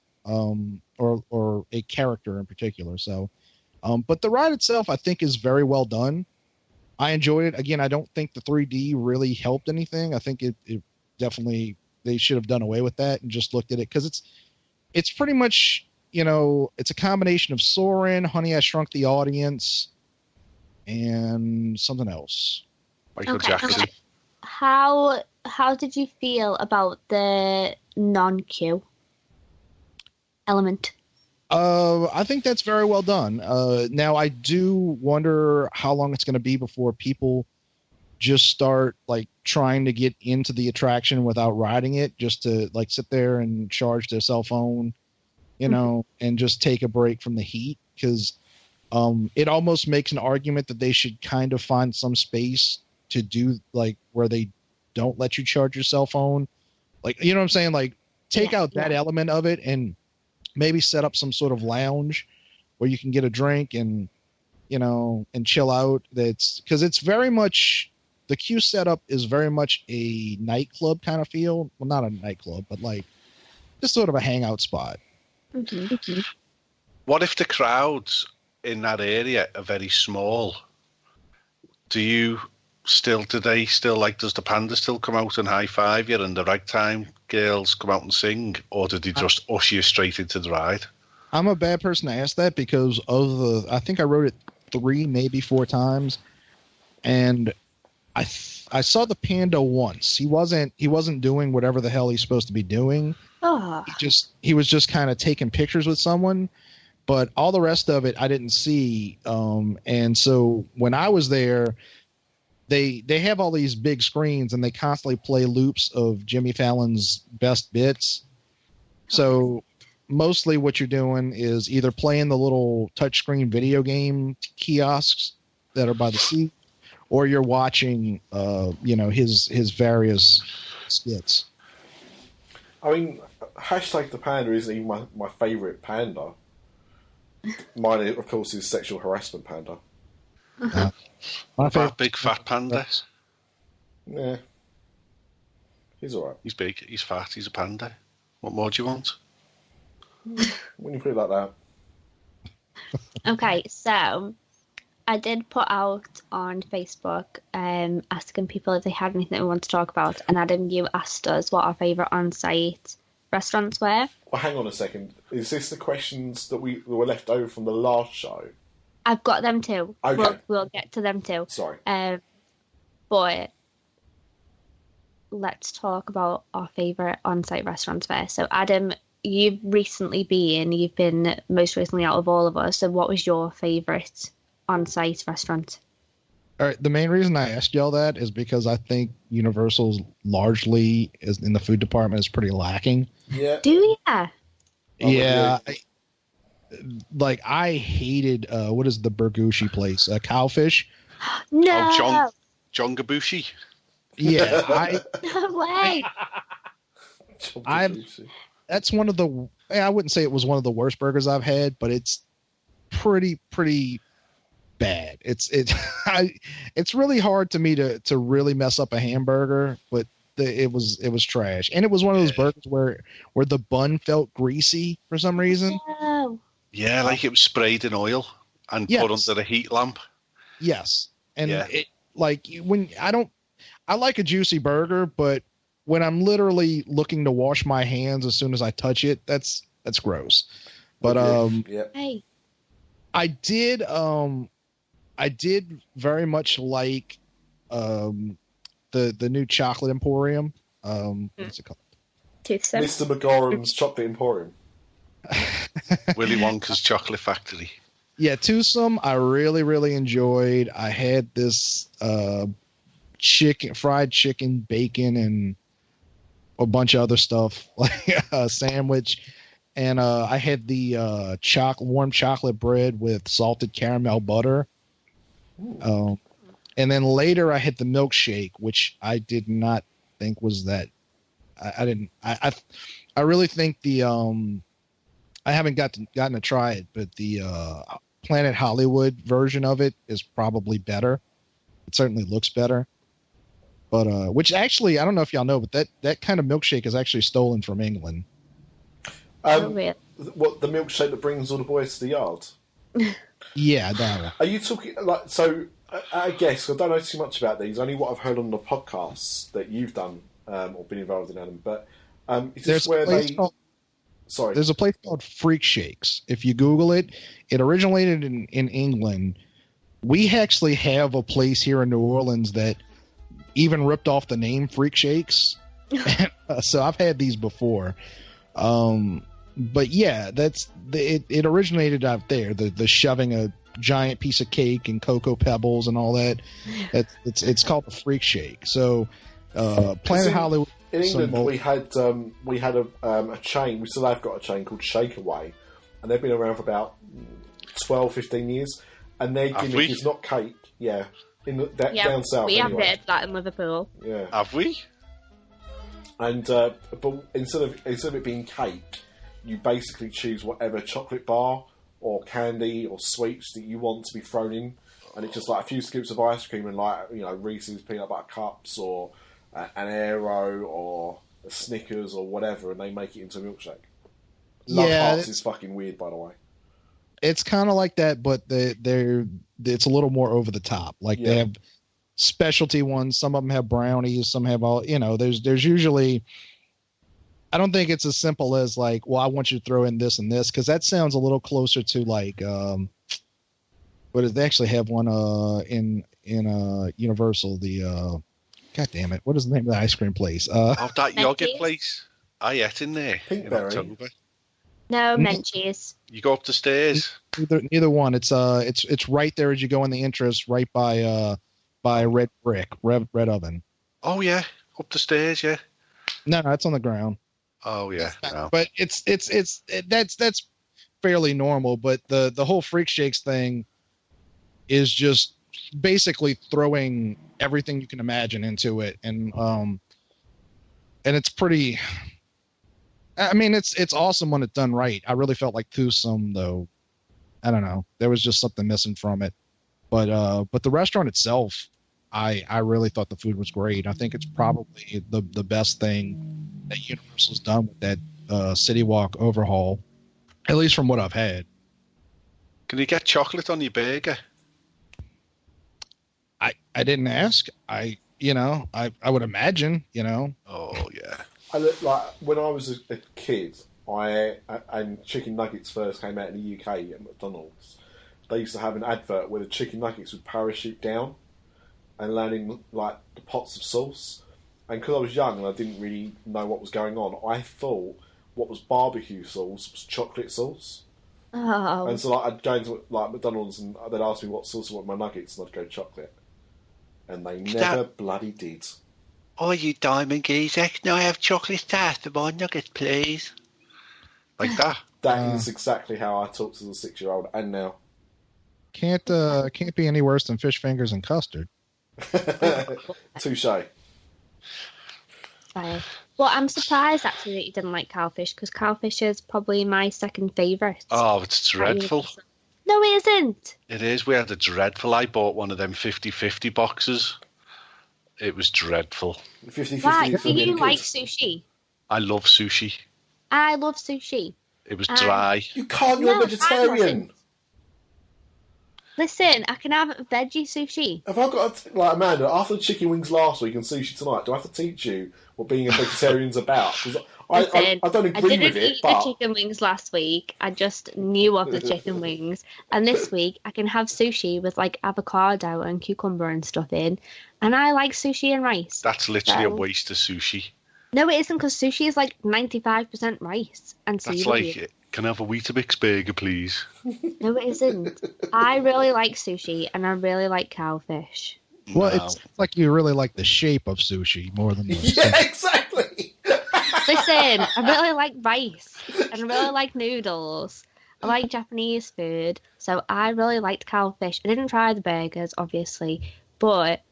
a character in particular. So, but the ride itself, I think, is very well done. I enjoyed it. Again, I don't think the 3D really helped anything. I think it definitely, they should have done away with that and just looked at it, because it's pretty much, it's a combination of Soarin', Honey, I Shrunk the Audience, and something else. Michael Jackson. How did you feel about the non-queue element? I think that's very well done. Now, I do wonder how long it's going to be before people just start trying to get into the attraction without riding it, just to sit there and charge their cell phone, and just take a break from the heat. Because it almost makes an argument that they should kind of find some space to do where they don't let you charge your cell phone. You know what I'm saying? Take out that element of it and maybe set up some sort of lounge where you can get a drink and, and chill out. Because it's very much, the queue setup is very much a nightclub kind of feel. Well, not a nightclub, but just sort of a hangout spot. Mm-hmm. What if the crowds in that area are very small? Does the panda still come out and high five you and the ragtime girls come out and sing, or did they just usher you straight into the ride? I'm a bad person to ask that because I think I wrote it 3, maybe 4 times, and I saw the panda once. He wasn't doing whatever the hell he's supposed to be doing. He was just kind of taking pictures with someone, but all the rest of it I didn't see. And so when I was there, they have all these big screens and they constantly play loops of Jimmy Fallon's best bits. So mostly what you're doing is either playing the little touchscreen video game kiosks that are by the sea, or you're watching, his various skits. I mean, hashtag the panda isn't even my favourite panda. Mine, of course, is sexual harassment panda. My favorite, Big fat panda. Yeah. He's alright. He's big, he's fat, he's a panda. What more do you want? When you put it like that. Okay, so I did put out on Facebook asking people if they had anything they want to talk about, and Adam, you asked us what our favourite on-site restaurants were. Well, hang on a second. Is this the questions that were left over from the last show? I've got them too. Okay. We'll get to them too. Sorry. But let's talk about our favourite on-site restaurants first. So, Adam, you've been most recently out of all of us. So, what was your favourite on-site restaurant? All right. The main reason I asked y'all that is because I think Universal's largely is in the food department is pretty lacking. Yeah. Do you? Yeah. I hated what is the Burgushi place? Cowfish. No. Oh, John Gabushi. Yeah. No way. That's one of the. I wouldn't say it was one of the worst burgers I've had, but it's pretty bad. It's really hard to me to really mess up a hamburger, but it was trash, and it was one of those burgers where the bun felt greasy for some reason. No. Yeah, like it was sprayed in oil and put under a heat lamp. Yes, and I like a juicy burger, but when I'm literally looking to wash my hands as soon as I touch it, that's gross. But Hey. I did very much like the new chocolate emporium. What's it called? Toothsome. Mr. McGorham's Chocolate Emporium. Willy Wonka's Chocolate Factory. Yeah, Toothsome I really, really enjoyed. I had this fried chicken, bacon, and a bunch of other stuff, like a sandwich. And I had the warm chocolate bread with salted caramel butter. And then later I had the milkshake, which I did not think was that. I really think the I haven't gotten to try it, but the Planet Hollywood version of it is probably better. It certainly looks better. But which actually, I don't know if y'all know, but that kind of milkshake is actually stolen from England. What, the milkshake that brings all the boys to the yard? Yeah, that one. Are you talking like so? I guess I don't know too much about these. Only what I've heard on the podcasts that you've done or been involved in, Adam. But is this where they? Sorry, there's a place called Freak Shakes. If you Google it, it originated in England. We actually have a place here in New Orleans that even ripped off the name Freak Shakes. So I've had these before. But yeah, it originated out there. The shoving a giant piece of cake and cocoa pebbles and all that. It's called the Freak Shake. So Planet Hollywood. In England, we had a chain. We still have got a chain called Shakeaway, and they've been around for about 12, 15 years. And their gimmick is not cake. Yeah, down south. We anyway. have heard that in Liverpool. Yeah, have we? And but instead of it being cake, you basically choose whatever chocolate bar or candy or sweets that you want to be thrown in, and it's just like a few scoops of ice cream and Reese's peanut butter cups or an Aero or a Snickers or whatever, and they make it into a milkshake. Love Hearts is fucking weird, by the way. It's kind of like that, but it's a little more over the top. Like they have specialty ones. Some of them have brownies. Some have all. There's usually. I don't think it's as simple as like, well, I want you to throw in this and this, because that sounds a little closer to like. But they actually have one in Universal. The God damn it! What is the name of the ice cream place? That yogurt place. I ate in there in October. No, Menchie's. You go up the stairs. Neither one. It's right there as you go in the entrance, right by Red Brick, Red Oven. Oh yeah, up the stairs. Yeah. No, it's on the ground. Oh yeah, no. But that's fairly normal. But the whole Freak Shakes thing is just basically throwing everything you can imagine into it, and it's pretty. I mean, it's awesome when it's done right. I really felt like Thusum, though. I don't know. There was just something missing from it. But the restaurant itself, I really thought the food was great. I think it's probably the best thing that Universal's done with that City Walk overhaul, at least from what I've had. Can you get chocolate on your burger? I didn't ask. I would imagine, Oh yeah. I look like when I was a kid, and chicken nuggets first came out in the UK at McDonald's. They used to have an advert where the chicken nuggets would parachute down and land in like the pots of sauce. And because I was young and I didn't really know what was going on, I thought what was barbecue sauce was chocolate sauce. Oh. And so like I'd go into like McDonald's and they'd ask me what sauce I want my nuggets, and I'd go chocolate. And they never bloody did. Oh, you diamond geezer, can I have chocolate sauce for my nuggets, please? Like that. That is exactly how I talk to the 6-year-old, and now. Can't be any worse than fish fingers and custard. Touche. Fine. Well, I'm surprised actually that you didn't like cowfish, because cowfish is probably my second favourite. Oh, it's dreadful. No, it isn't. It is. We had a dreadful. I bought one of them 50-50 boxes. It was dreadful. 50-50. Why? Do you like sushi? I love sushi. I love sushi. It was dry. You can't. You're a vegetarian. Listen, I can have veggie sushi. Have I got Amanda? After the chicken wings last week and sushi tonight, do I have to teach you what being a vegetarian's about? Because I don't agree with it. I didn't eat the chicken wings last week. I just knew of the chicken wings. And this week, I can have sushi with like avocado and cucumber and stuff in. And I like sushi and rice. That's literally a waste of sushi. No, it isn't, because sushi is like 95% rice and seaweed. That's like, can I have a Weetabix burger, please? No, it isn't. I really like sushi and I really like cowfish. Well, it's like you really like the shape of sushi more than the yeah, exactly. Listen, I really like rice and I really like noodles. I like Japanese food, so I really liked cowfish. I didn't try the burgers, obviously, but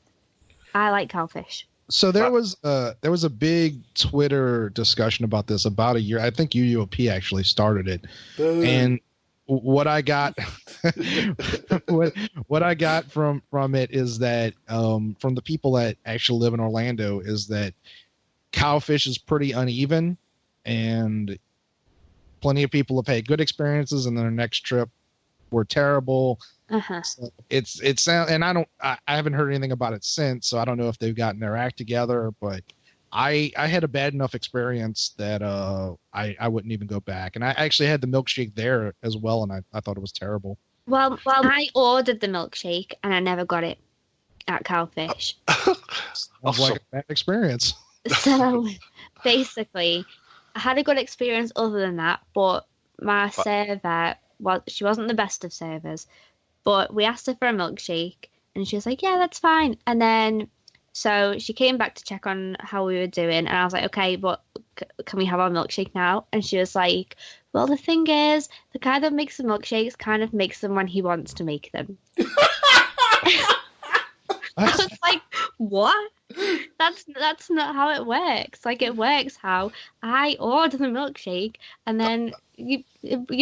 I like cowfish. So there was a big Twitter discussion about this about a year. I think UUOP actually started it, and what I got, what I got from it is that from the people that actually live in Orlando is that cowfish is pretty uneven, and plenty of people have had good experiences, and then their next trip were terrible. So it's and I haven't heard anything about it since, so I don't know if they've gotten their act together, but I had a bad enough experience that I wouldn't even go back. And I actually had the milkshake there as well, and I thought it was terrible. Well, I ordered the milkshake and I never got it at Cowfish. Sounds like a bad experience. So basically, I had a good experience other than that, but my server, she wasn't the best of servers. But we asked her for a milkshake, and she was like, yeah, that's fine. And then, so she came back to check on how we were doing, and I was like, okay, but can we have our milkshake now? And she was like, well, the thing is, the guy that makes the milkshakes kind of makes them when he wants to make them. I was like, what? That's not how it works. Like, it works how I order the milkshake, and then you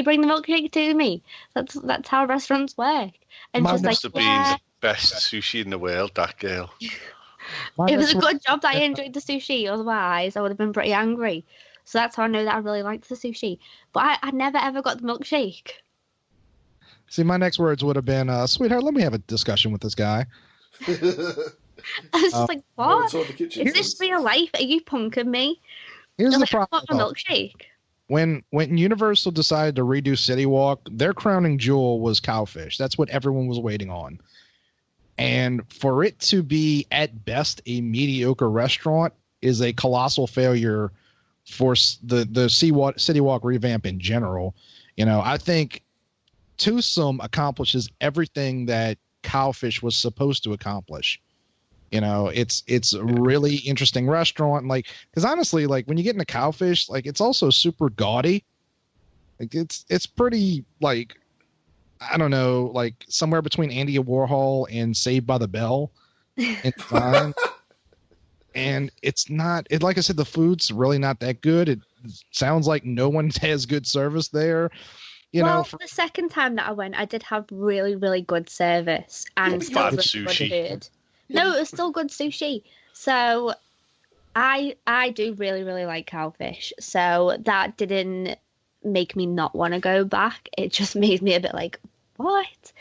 bring the milkshake to me. That's how restaurants work. And Must just have like, been the best sushi in the world, that girl. It was a good job that I enjoyed the sushi. Otherwise, I would have been pretty angry. So that's how I know that I really liked the sushi. But I never ever got the milkshake. See, my next words would have been, sweetheart, let me have a discussion with this guy. I was just like, what? Is this real life? Are you punking me? Here's the I problem. want a milkshake. When Universal decided to redo City Walk, their crowning jewel was Cowfish. That's what everyone was waiting on. And for it to be, at best, a mediocre restaurant is a colossal failure for the City Walk revamp in general. You know, I think Twosome accomplishes everything that Cowfish was supposed to accomplish. You know, it's a really interesting restaurant. Like, because honestly, like when you get into Cowfish, like it's also super gaudy. Like it's pretty like, I don't know, like somewhere between Andy Warhol and Saved by the Bell in design. And it's not, like I said, the food's really not that good. It sounds like no one has good service there. You know, the second time that I went, I did have really, really good service and still bad really sushi. good food. No, it was still good sushi. So I do really, really like Cowfish. So that didn't make me not want to go back. It just made me a bit like, what?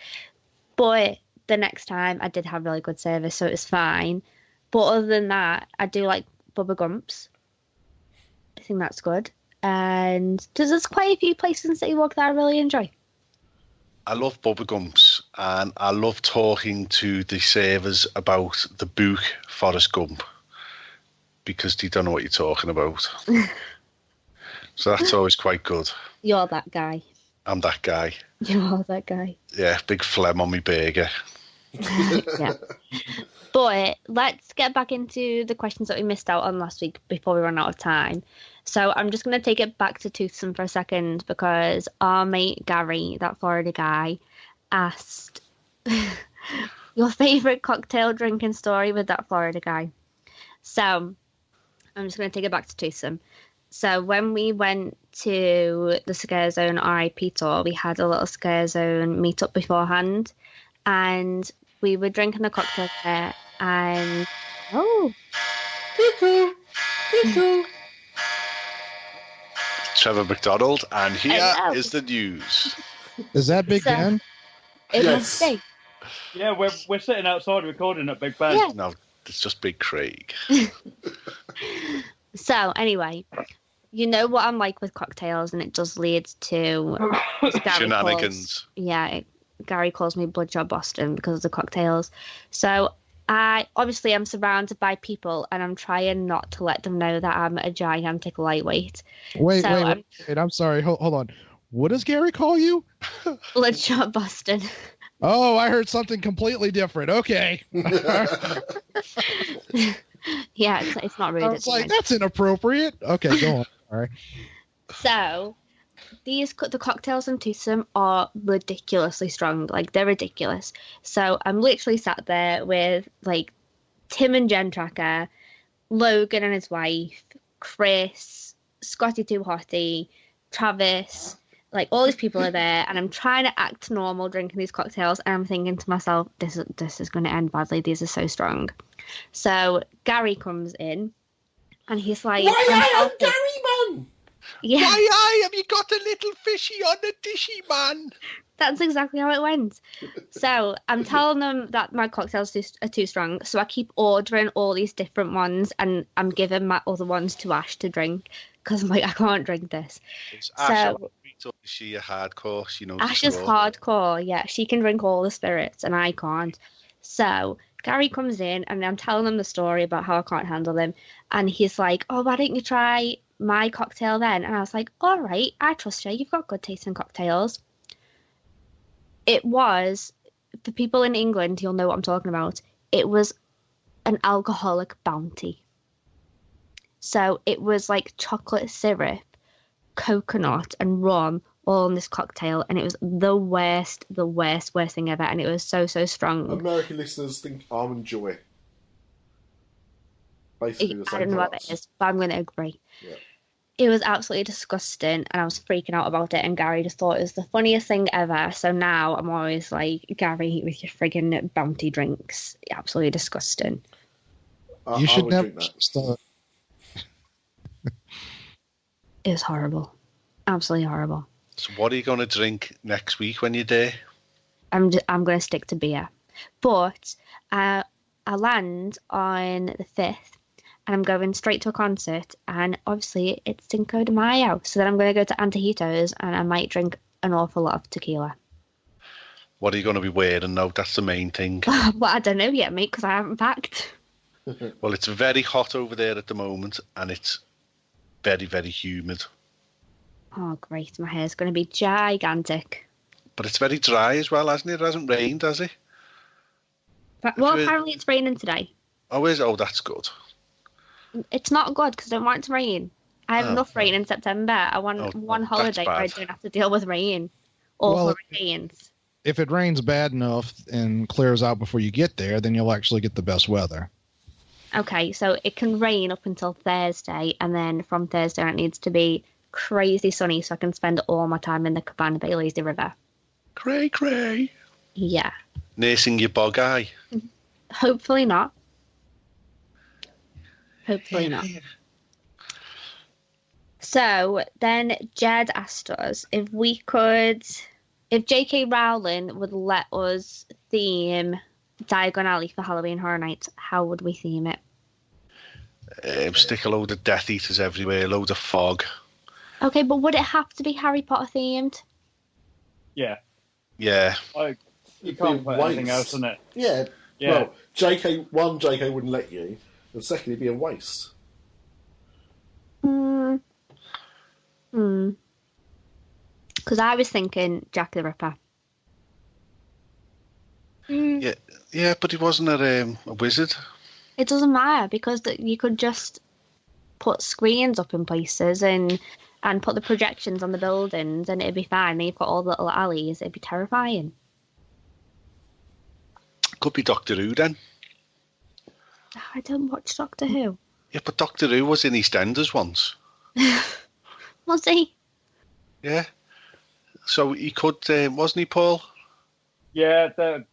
But the next time I did have really good service, so it was fine. But other than that, I do like Bubba Gump's. I think that's good. And there's quite a few places in City Walk that I really enjoy. I love Bubba Gump's, and I love talking to the servers about the book Forrest Gump, because they don't know what you're talking about. So that's always quite good. You're that guy. I'm that guy. You are that guy. Yeah, big phlegm on my burger. Yeah. But let's get back into the questions that we missed out on last week before we run out of time. So I'm just going to take it back to Toothsome for a second, because our mate Gary, that Florida guy, asked your favourite cocktail drinking story with that Florida guy. So I'm just going to take it back to Toothsome. So when we went to the ScareZone RIP tour, we had a little ScareZone meetup beforehand, and we were drinking a cocktail there, and Trevor McDonald, and here is the news. Is that Big Ben? It must be. Yeah, we're sitting outside recording at Big Ben. Yeah. No, it's just Big Craig. So anyway, you know what I'm like with cocktails, and it does lead to Shenanigans. Gary calls me Bloodshot Boston because of the cocktails. So I obviously am surrounded by people, and I'm trying not to let them know that I'm a gigantic lightweight. Wait, I'm sorry. Hold on. What does Gary call you? Bloodshot Boston. Oh, I heard something completely different. Okay. Yeah, it's not rude. I was like, that's inappropriate. Okay, go on. All right. So the cocktails in Toothsome are ridiculously strong. Like, they're ridiculous. So I'm literally sat there with like Tim and Jen Tracker, Logan and his wife, Chris, Scotty Too Hottie, Travis. Like, all these people are there, and I'm trying to act normal drinking these cocktails, and I'm thinking to myself, this is going to end badly. These are so strong. So Gary comes in, and he's like, Why Gary, man? Yeah. Why have you got a little fishy on the dishy, man? That's exactly how it went. So I'm telling them that my cocktails are too strong, so I keep ordering all these different ones, and I'm giving my other ones to Ash to drink, because I'm like, I can't drink this. Ash, is she a hardcore? She knows Ash is hardcore, yeah. She can drink all the spirits, and I can't. So Gary comes in, and I'm telling him the story about how I can't handle them, and he's like, oh, why don't you try my cocktail then? And I was like, all right, I trust you. You've got good taste in cocktails. It was, for people in England, you'll know what I'm talking about, it was an alcoholic bounty. So it was like chocolate syrup, coconut, and rum all in this cocktail, and it was the worst thing ever, and it was so strong. American listeners think Almond Joy. Basically the same. I don't know what that is, but I'm going to agree. Yeah. It was absolutely disgusting, and I was freaking out about it, and Gary just thought it was the funniest thing ever. So now I'm always like, Gary, with your friggin' bounty drinks, absolutely disgusting. You should never start. It was horrible. Absolutely horrible. So what are you going to drink next week when you're there? I'm going to stick to beer. But I land on the 5th, and I'm going straight to a concert, and obviously it's Cinco de Mayo. So then I'm going to go to Antojitos, and I might drink an awful lot of tequila. What are you going to be wearing? No, that's the main thing. Well, I don't know yet, mate, because I haven't packed. Well, it's very hot over there at the moment, and it's very, very humid. Oh, great. My hair's going to be gigantic. But it's very dry as well, hasn't it? It hasn't rained, has it? Well, apparently it's raining today. Oh, is it? Oh, that's good. It's not good because I don't want it to rain. I had enough rain in September. I want one holiday where I don't have to deal with rain or hurricanes. If it rains bad enough and clears out before you get there, then you'll actually get the best weather. Okay, so it can rain up until Thursday, and then from Thursday it needs to be crazy sunny so I can spend all my time in the Cabana Bay Lazy River. Cray. Yeah. Nursing your bog eye. Hopefully not. Hopefully not. So then Jed asked us if J.K. Rowling would let us theme Diagon Alley for Halloween Horror Nights, how would we theme it? Stick a load of Death Eaters everywhere, load of fog. Okay, but would it have to be Harry Potter themed? Yeah. Yeah. You can't put anything else in it. Yeah. Well, JK wouldn't let you, and second, it'd be a waste. Because I was thinking Jack the Ripper. Yeah, but he wasn't a wizard. It doesn't matter because you could just put screens up in places and put the projections on the buildings and it'd be fine. Then you've got all the little alleys. It'd be terrifying. Could be Doctor Who then. I don't watch Doctor Who. Yeah, but Doctor Who was in EastEnders once. Was he? Yeah. So he could, wasn't he, Paul? Yeah, the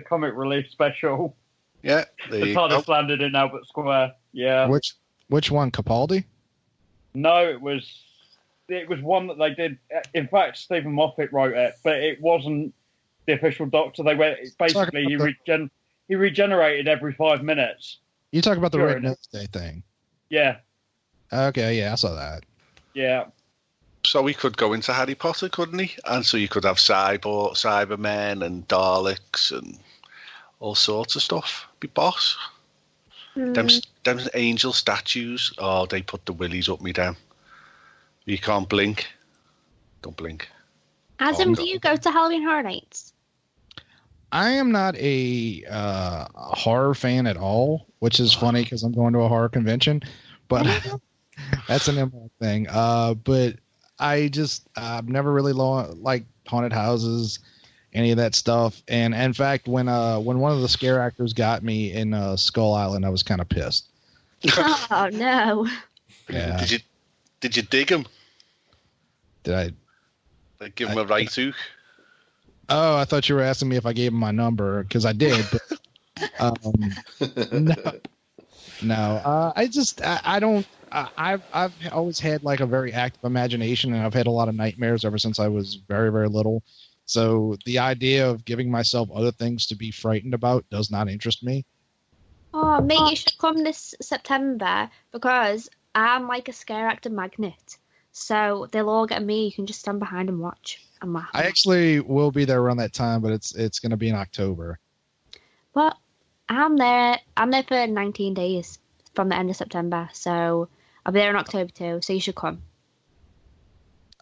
comic relief special. Yeah. The TARDIS landed in Albert Square. Yeah. Which one, Capaldi? No, it was one that they did. In fact, Stephen Moffat wrote it, but it wasn't the official Doctor. They were basically he regenerated every 5 minutes. You talk about the Red Nose Day thing. Yeah. Okay, yeah, I saw that. Yeah. So he could go into Harry Potter, couldn't he? And so you could have Cybermen and Daleks and all sorts of stuff. Be boss. Them angel statues. Oh, they put the willies up me down. You can't blink. Don't blink. Adam, do you go to Halloween Horror Nights? I am not a horror fan at all, which is funny because I'm going to a horror convention, but that's an improv thing. But I've never really liked haunted houses, any of that stuff. And in fact, when one of the scare actors got me in Skull Island, I was kind of pissed. Oh no! Yeah. Did you dig him? Did I? Like give him a right hook? Oh, I thought you were asking me if I gave him my number because I did. But, no. I've always had like a very active imagination, and I've had a lot of nightmares ever since I was very, very little. So the idea of giving myself other things to be frightened about does not interest me. Oh, mate, you should come this September because I'm like a scare actor magnet. So they'll all get me. You can just stand behind and watch and laugh. I actually will be there around that time, but it's going to be in October. Well, I'm there for 19 days from the end of September. So I'll be there in October too. So you should come.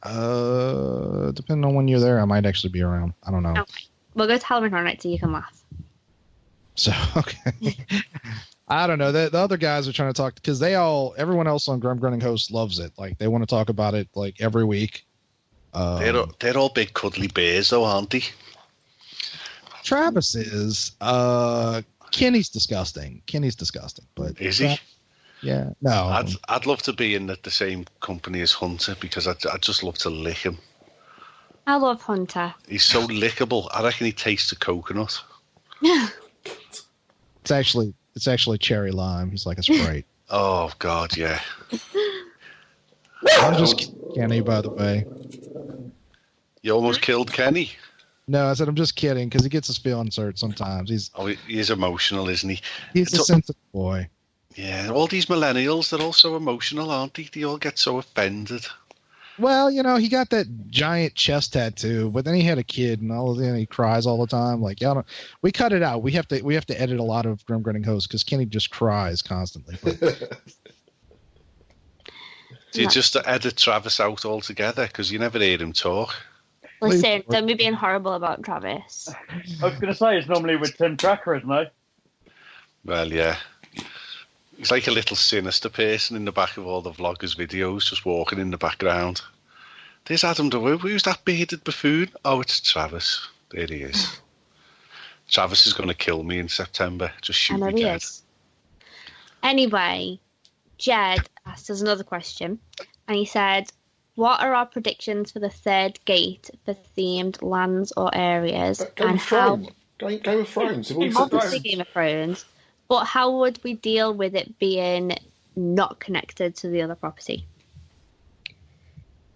Depending on when you're there, I might actually be around. I don't know. Okay. We'll go to Halloween Horror Nights so you can laugh. So, okay. I don't know. The other guys are trying to talk because everyone else on Grum Grunting Host loves it. Like they want to talk about it like every week. They're all big cuddly bears though, aren't they? Travis is. Kenny's disgusting. But is he? Yeah. No. I'd love to be in the same company as Hunter because I'd just love to lick him. I love Hunter. He's so lickable. I reckon he tastes a coconut. It's actually cherry lime. He's like a Sprite. Oh God, yeah. I'm just kidding, Kenny, by the way. You almost killed Kenny. No, I said I'm just kidding because he gets his feelings hurt sometimes. He's emotional, isn't he? He's a sensitive boy. Yeah, all these millennials, they're all so emotional, aren't they? They all get so offended. Well, he got that giant chest tattoo, but then he had a kid, and he cries all the time. Like, we cut it out. We have to edit a lot of Grum Grunting Hosts because Kenny just cries constantly. Do you just edit Travis out altogether because you never heard him talk? Listen, don't be being horrible about Travis. I was going to say it's normally with Tim Tracker, isn't it? Well, yeah. He's like a little sinister person in the back of all the vloggers' videos, just walking in the background. There's Adam DeWoo. Who's that bearded buffoon? Oh, it's Travis. There he is. Travis is going to kill me in September. Just shoot me dead. Anyway, Jed asked us another question, and he said, what are our predictions for the third gate for themed lands or areas? Game of Thrones. Game of Thrones. Obviously Game of Thrones. But how would we deal with it being not connected to the other property?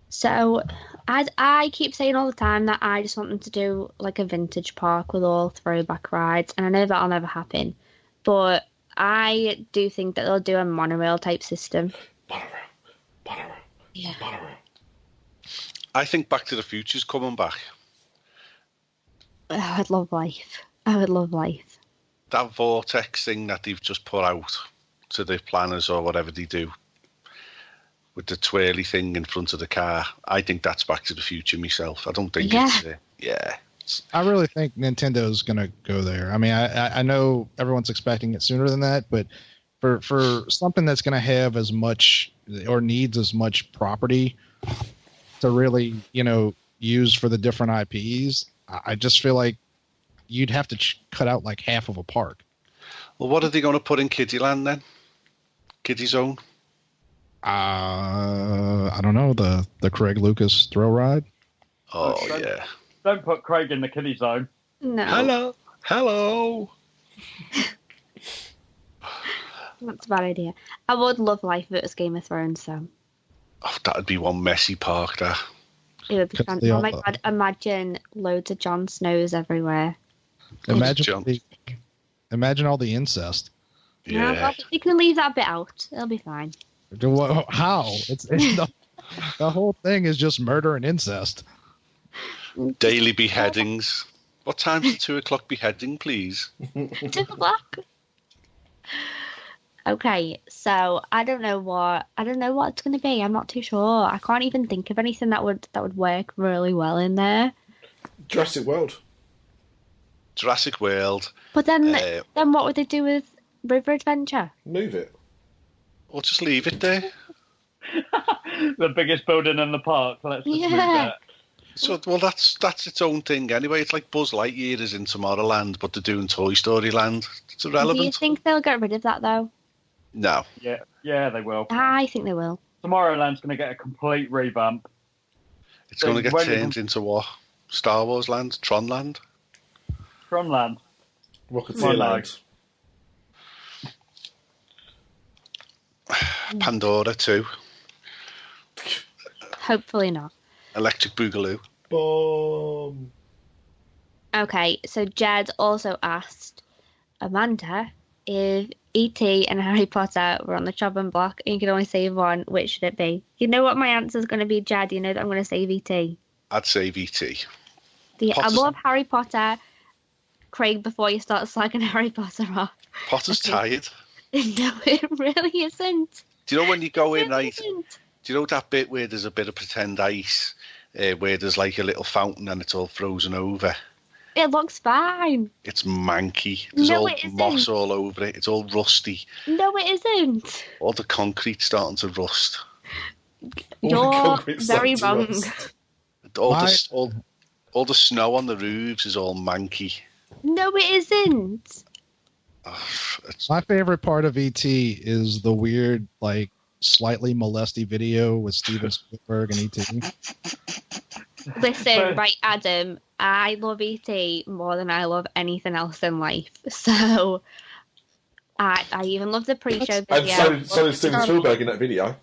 So, I keep saying all the time that I just want them to do like a vintage park with all throwback rides, and I know that'll never happen. But I do think that they'll do a monorail type system. Monorail. Yeah. Monorail. I think Back to the Future's coming back. Oh, I'd love life. I would love life. That vortex thing that they've just put out to the planners or whatever they do with the twirly thing in front of the car, I think that's Back to the Future myself. I don't think it's... I really think Nintendo's going to go there. I mean, I know everyone's expecting it sooner than that, but for something that's going to have as much or needs as much property to really, use for the different IPs, I just feel like you'd have to cut out like half of a park. Well, what are they going to put in Kiddieland then? Kiddie Zone? I don't know, the Craig Lucas thrill ride. Oh, yeah. Don't put Craig in the kiddie zone. No. Hello. That's a bad idea. I would love life if it was Game of Thrones, so. Oh, that'd be one messy park, that. It would be fun. Oh my God, imagine loads of Jon Snows everywhere. Imagine all the incest. Yeah. Well, you can leave that bit out. It'll be fine. How? It's the whole thing is just murder and incest. Daily beheadings. What time's the 2 o'clock beheading, please? 2 o'clock. Okay, so I don't know what it's going to be. I'm not too sure. I can't even think of anything that would work really well in there. Jurassic World. But then what would they do with River Adventure? Move it. Or just leave it there. The biggest building in the park. Let's just move that. So, well, that's its own thing anyway. It's like Buzz Lightyear is in Tomorrowland, but they're doing Toy Story Land. It's irrelevant. Do you think they'll get rid of that, though? No. Yeah, they will. I think they will. Tomorrowland's going to get a complete revamp. It's going to get turned into what? Star Wars Land? Tron Land? Tronland. Rocketeer Land. Pandora too. Hopefully not. Electric Boogaloo. Boom. Okay, so Jed also asked Amanda if E.T. and Harry Potter were on the chopping block and you could only save one, which should it be? You know what my answer is going to be, Jed? You know that I'm going to save E.T. I'd save E.T. I love Harry Potter. Craig, before you start slagging Harry Potter off. Potter's tired. No, it really isn't. Do you know when you go in, right? Do you know that bit where there's a bit of pretend ice, where there's like a little fountain and it's all frozen over? It looks fine. It's manky. There's all moss all over it. It's all rusty. No, it isn't. All the concrete's starting to rust. You're very wrong. All the snow on the roofs is all manky. No, it isn't. My favorite part of E.T. is the weird, like, slightly molesty video with Steven Spielberg and E.T. Listen, right, Adam, I love E.T. more than I love anything else in life. So, I even love the pre-show video. And so is Steven Spielberg in that video.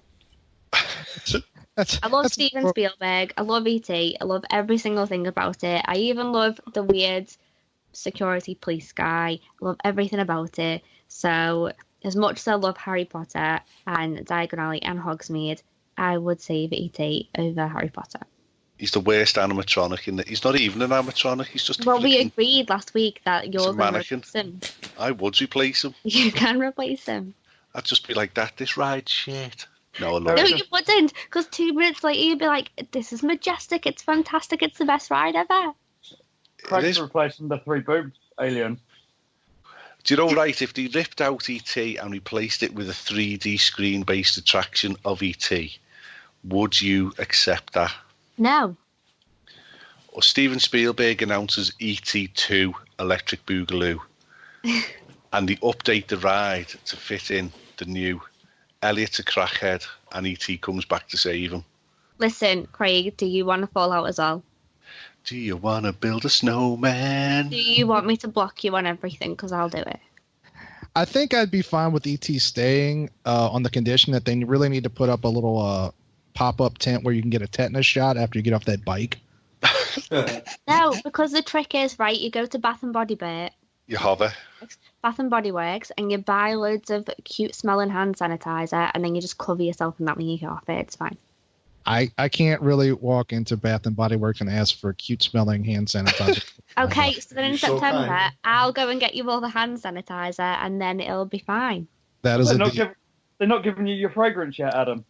I love Steven Spielberg. I love E.T. I love every single thing about it. I even love the weird security police guy. I love everything about it. So, as much as I love Harry Potter and Diagon Alley and Hogsmeade, I would save E.T. over Harry Potter. He's the worst animatronic in that. He's not even an animatronic. He's just. Well, we agreed last week that you're going to replace him. I would replace him. You can replace him. I'd just be like that. This ride's shit. No, you wouldn't, because 2 minutes later you'd be like, "This is majestic. It's fantastic. It's the best ride ever." Craig's replacing the 3 boobs alien. Do you know, right, if they ripped out E.T. and replaced it with a 3D screen-based attraction of E.T., would you accept that? No. Or Steven Spielberg announces E.T. 2 Electric Boogaloo, and they update the ride to fit in the new Elliot's a crackhead, and E.T. comes back to save him. Listen, Craig, do you want to fall out as well? Do you want to build a snowman? Do you want me to block you on everything? Because I'll do it. I think I'd be fine with E.T. staying on the condition that they really need to put up a little pop-up tent where you can get a tetanus shot after you get off that bike. No, because the trick is, right, you go to Bath and Body Works, and you buy loads of cute smelling hand sanitizer, and then you just cover yourself in that when you get off it. It's fine. I can't really walk into Bath and Body Works and ask for cute smelling hand sanitizer. Okay, so then in September, I'll go and get you all the hand sanitizer, and then it'll be fine. That is they're not giving you your fragrance yet, Adam.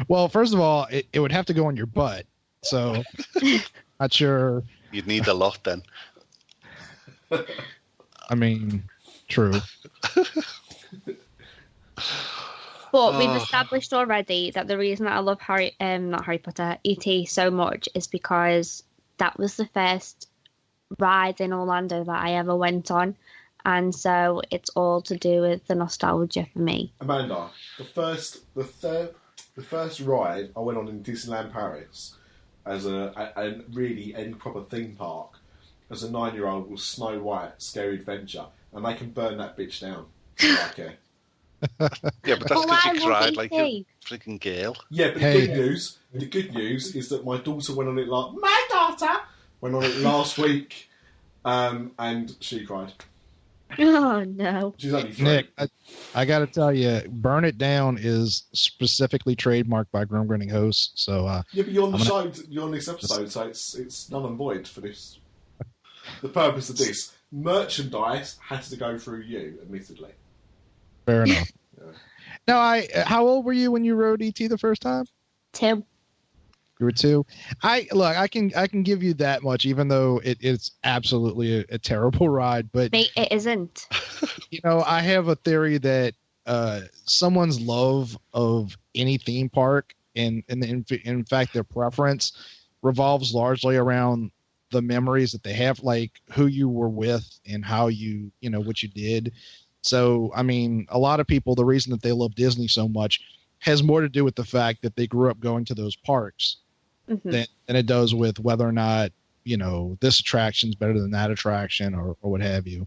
Well, first of all, it would have to go on your butt, so not sure. You'd need a lot then. I mean, true. But we've established already that the reason that I love not Harry Potter, E.T. so much is because that was the first ride in Orlando that I ever went on. And so it's all to do with the nostalgia for me. Amanda, the first ride I went on in Disneyland Paris as a really any proper theme park as a 9-year-old was Snow White Scary Adventure, and they can burn that bitch down. I care. Yeah, but that's because you cried like a freaking girl. Yeah, but the good news is that my daughter went on it last week, and she cried. Oh no! She's only 3. Nick, I got to tell you, "Burn It Down" is specifically trademarked by Grim Grinning Hosts. So yeah, but you're on the show. You're on this episode, so it's null and void for this. The purpose of this merchandise has to go through you, admittedly. Fair enough. Yeah. Now, how old were you when you rode ET the first time? 2. You were 2. I can give you that much, even though it's absolutely a terrible ride. But Mate, it isn't. You know, I have a theory that someone's love of any theme park and in fact their preference revolves largely around the memories that they have, like who you were with and how you know what you did. So, I mean, a lot of people, the reason that they love Disney so much has more to do with the fact that they grew up going to those parks than it does with whether or not, you know, this attraction's better than that attraction or what have you.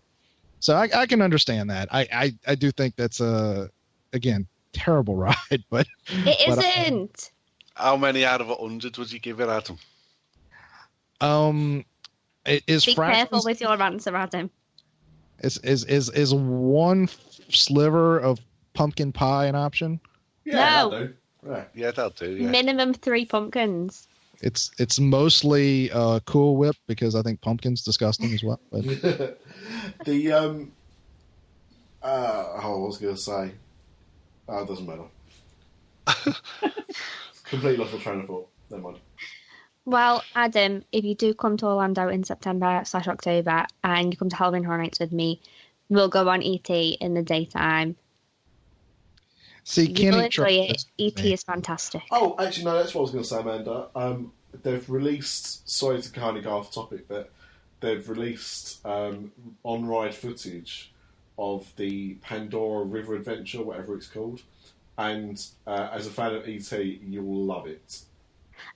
So I can understand that. I do think that's again, terrible ride, but it isn't. How many out of 100 would you give it, Adam? It is. Be careful with your answer, Adam. Is one sliver of pumpkin pie an option? Yeah, no. That'll do. Right. Yeah, that'll do. Yeah. Minimum 3 pumpkins. It's mostly Cool Whip because I think pumpkin's disgusting as well. But I was going to say, it doesn't matter. Completely lost my train of thought. Never mind. Well, Adam, if you do come to Orlando in September/October and you come to Halloween Horror Nights with me, we'll go on ET in the daytime. See, you will enjoy it. ET is fantastic. Oh, actually, no, that's what I was going to say, Amanda. They've released, sorry to kind of go off topic, but they've released on-ride footage of the Pandora River Adventure, whatever it's called. And as a fan of ET, you'll love it.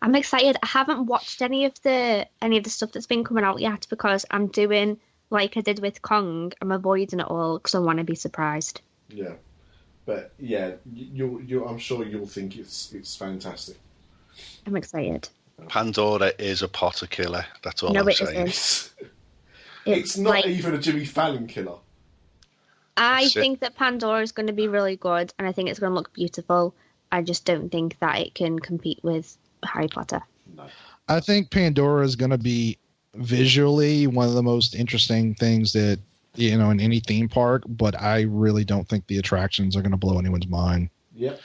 I'm excited. I haven't watched any of the stuff that's been coming out yet because I'm doing like I did with Kong. I'm avoiding it all because I want to be surprised. Yeah, but yeah, I'm sure you'll think it's fantastic. I'm excited. Pandora is a Potter killer. That's all I'm saying. It's not like, even a Jimmy Fallon killer. I think that Pandora is going to be really good, and I think it's going to look beautiful. I just don't think that it can compete with Harry Potter. No. I think Pandora is going to be visually one of the most interesting things that, you know, in any theme park, but I really don't think the attractions are going to blow anyone's mind. Yep.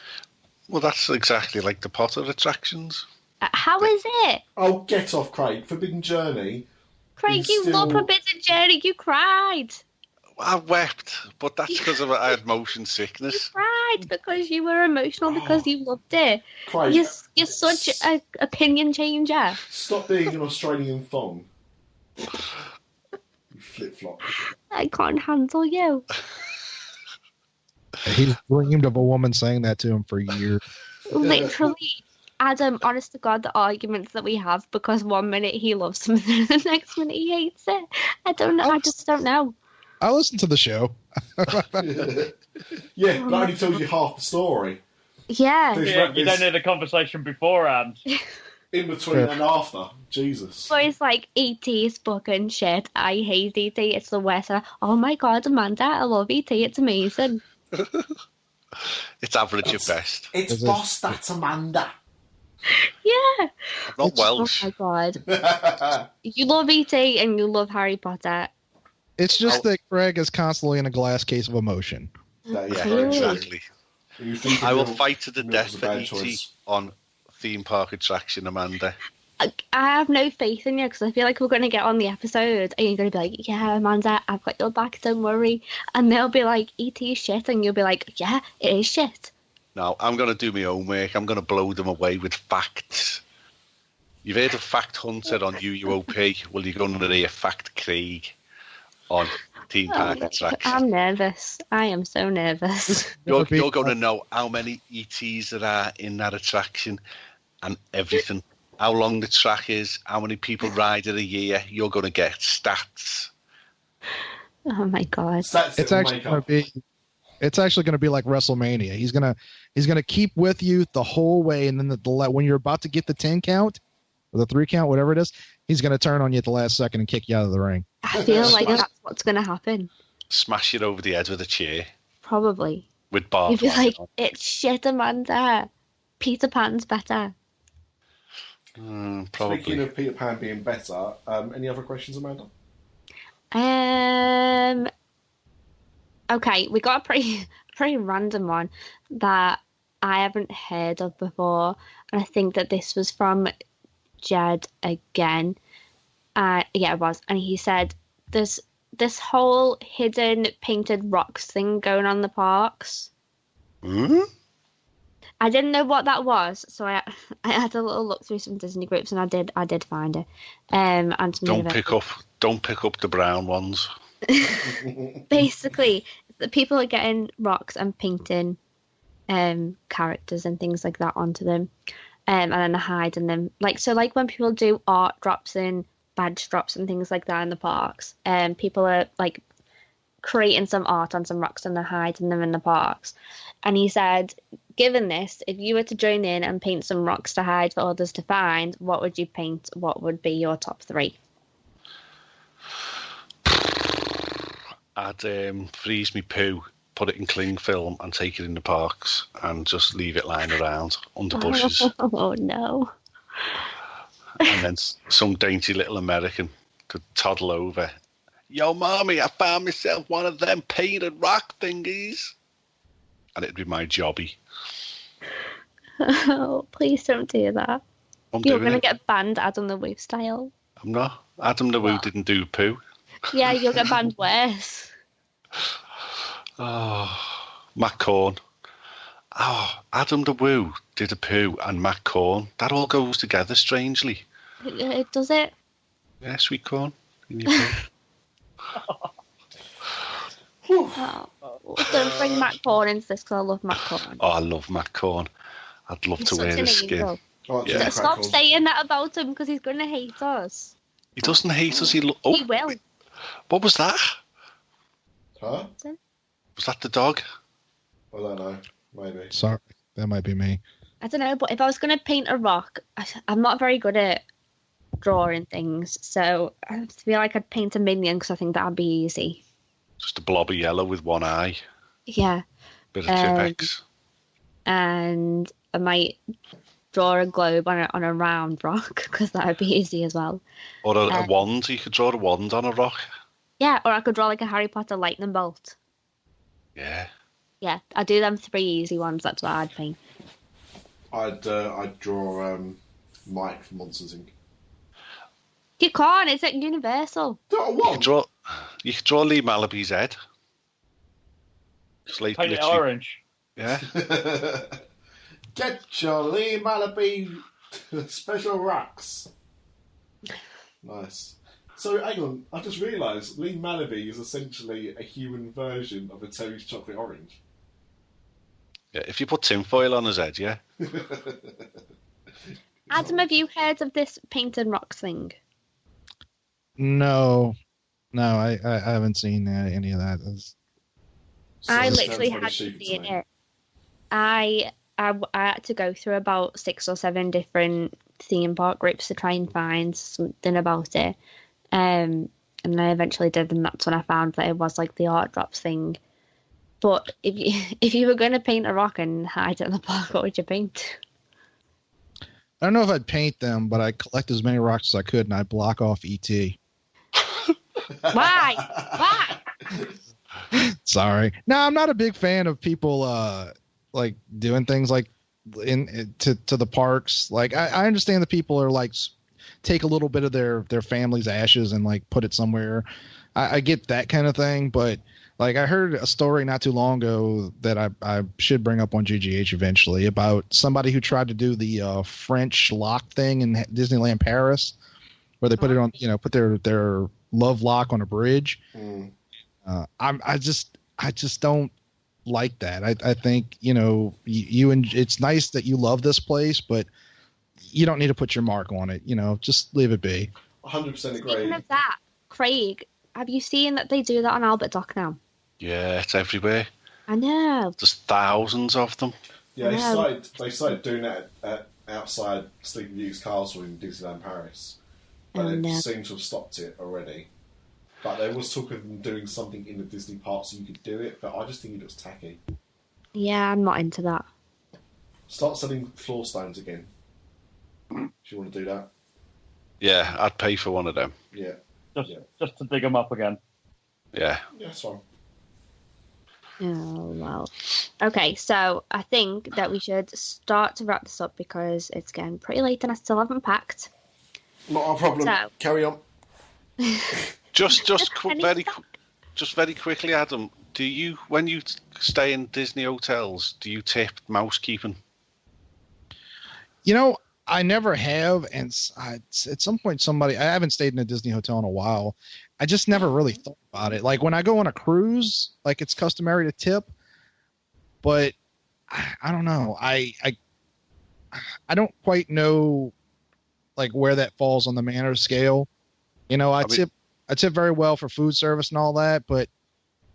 Well, that's exactly like the Potter attractions. How is it? Oh, get off, Craig. Forbidden Journey. Craig, you love Forbidden Journey. You cried. I wept, but that's because I had motion sickness. You cried because you were emotional because you loved it. Craig, You're such an opinion changer. stop being an Australian thong. You flip-flop. I can't handle you. He's dreamed of a woman saying that to him for years. Literally. Adam, honest to God, the arguments that we have because 1 minute he loves something and the next minute he hates it. I don't know. I just don't know. I listened to the show. Yeah, that only tells you half the story. Yeah. Yeah, you don't know the conversation beforehand. In between and after. Jesus. So it's like, E.T. is fucking shit. I hate E.T. It's the worst. Oh my God, Amanda, I love E.T. It's amazing. It's average at best. It's boss, that's Amanda. Yeah. I'm not Welsh. Oh my God. You love E.T. and you love Harry Potter. It's just that Craig is constantly in a glass case of emotion. Yeah, exactly. I will fight to the death for E.T. choice. on theme park attraction, Amanda. I have no faith in you because I feel like we're going to get on the episode and you're going to be like, yeah, Amanda, I've got your back, don't worry. And they'll be like, E.T. is shit. And you'll be like, yeah, it is shit. No, I'm going to do my own work. I'm going to blow them away with facts. You've heard of Fact Hunter on UUOP. Well, you're going to hear Fact Craig on theme park attraction. I'm nervous. I am so nervous. You're going to know how many ETs there are in that attraction and everything. How long the track is, how many people ride it a year. You're going to get stats. Oh my God. It's actually going to be like WrestleMania. He's going to keep with you the whole way, and then when you're about to get the 10 count or the 3 count, whatever it is, he's going to turn on you at the last second and kick you out of the ring. I feel like that's what's going to happen. Smash it over the head with a chair. Probably. With barbed You'd be like, on. it's shit, Amanda. Peter Pan's better. Probably. Speaking of Peter Pan being better, any other questions, Amanda? Okay, we got a pretty random one that I haven't heard of before, and I think that this was from Jed again. Yeah, it was, and he said there's this whole hidden painted rocks thing going on in the parks. I didn't know what that was, so I had a little look through some Disney groups, and I did find it. And some don't pick up the brown ones. Basically, the people are getting rocks and painting characters and things like that onto them, and then hiding them. Like when people do art drops and badge drops and things like that in the parks, people are like creating some art on some rocks and they're hiding them in the parks. And he said, given this, if you were to join in and paint some rocks to hide for others to find, what would you paint? What would be your top 3? I'd freeze me poo, put it in cling film and take it in the parks and just leave it lying around under bushes. Oh, no. And then some dainty little American could toddle over. Yo, mommy, I found myself one of them painted rock thingies. And it'd be my jobby. Oh, please don't do that. You're going to get banned Adam the Woo style. I'm not. Adam the Woo didn't do poo. Yeah, you'll get banned worse. Oh, Matt Corn. Oh, Adam the Woo did a poo and Matt Corn. That all goes together strangely. Does it? Yeah, sweet corn. In your poo. Oh, don't bring Matt Corn into this because I love Matt Corn. Oh, I love Matt Corn. I'd love to wear his skin. Yeah. Stop saying that about him because he's going to hate us. He doesn't hate us. He will. What was that? Huh? Was that the dog? I don't know. Maybe. Sorry, that might be me. I don't know, but if I was going to paint a rock, I'm not very good at drawing things, so I feel like I'd paint a minion because I think that'd be easy. Just a blob of yellow with one eye. Yeah. Bit of Tipex. And I might draw a globe on a round rock because that would be easy as well. Or a wand. You could draw a wand on a rock. Yeah, or I could draw like a Harry Potter lightning bolt. Yeah. Yeah, I'd do them 3 easy ones. That's what I'd paint. I'd draw Mike from Monsters Inc. You can't. It's at Universal. You could draw Lee Malaby's head. Just like Paint it orange. Yeah. Get your Lee Malaby special rocks. Nice. So, hang on. I just realised Lee Malaby is essentially a human version of a Terry's chocolate orange. Yeah, if you put tinfoil on his head, yeah. Adam, have you heard of this painted rocks thing? No, I haven't seen any of that. I literally had to see it. I had to go through about 6 or 7 different theme park groups to try and find something about it. And I eventually did, and that's when I found that it was like the art drops thing. But if you were going to paint a rock and hide it in the park, what would you paint? I don't know if I'd paint them, but I'd collect as many rocks as I could, and I'd block off E.T. Why? Sorry. No, I'm not a big fan of people like doing things like to the parks. Like I understand that people are like take a little bit of their family's ashes and like put it somewhere. I get that kind of thing, but like I heard a story not too long ago that I should bring up on GGH eventually about somebody who tried to do the French lock thing in Disneyland Paris, where they put it on, put their love lock on a bridge. I just don't like that. I think you and it's nice that you love this place, but you don't need to put your mark on it. Just leave it be. 100% agree. Speaking of that, Craig, have you seen that they do that on Albert Dock now? Yeah, it's everywhere. I know. There's thousands of them. Yeah, they started doing that at outside Sleeping Beauty's castle in Disneyland Paris, but they seem to have stopped it already. But there was talk of them doing something in the Disney park so you could do it, but I just think it looks tacky. Yeah, I'm not into that. Start selling floor stones again. If you want to do that. Yeah, I'd pay for one of them. Yeah. Just to dig them up again. Yeah. Yeah, that's fine. Oh, well. Okay, so I think that we should start to wrap this up because it's getting pretty late and I still haven't packed. Not a problem. So, carry on. Just very quickly, Adam. Do you, when you stay in Disney hotels, do you tip mousekeeping? I never have, and at some point I haven't stayed in a Disney hotel in a while. I just never really thought about it. Like when I go on a cruise, like it's customary to tip, but I don't know. I don't quite know like where that falls on the manners scale. I tip very well for food service and all that, but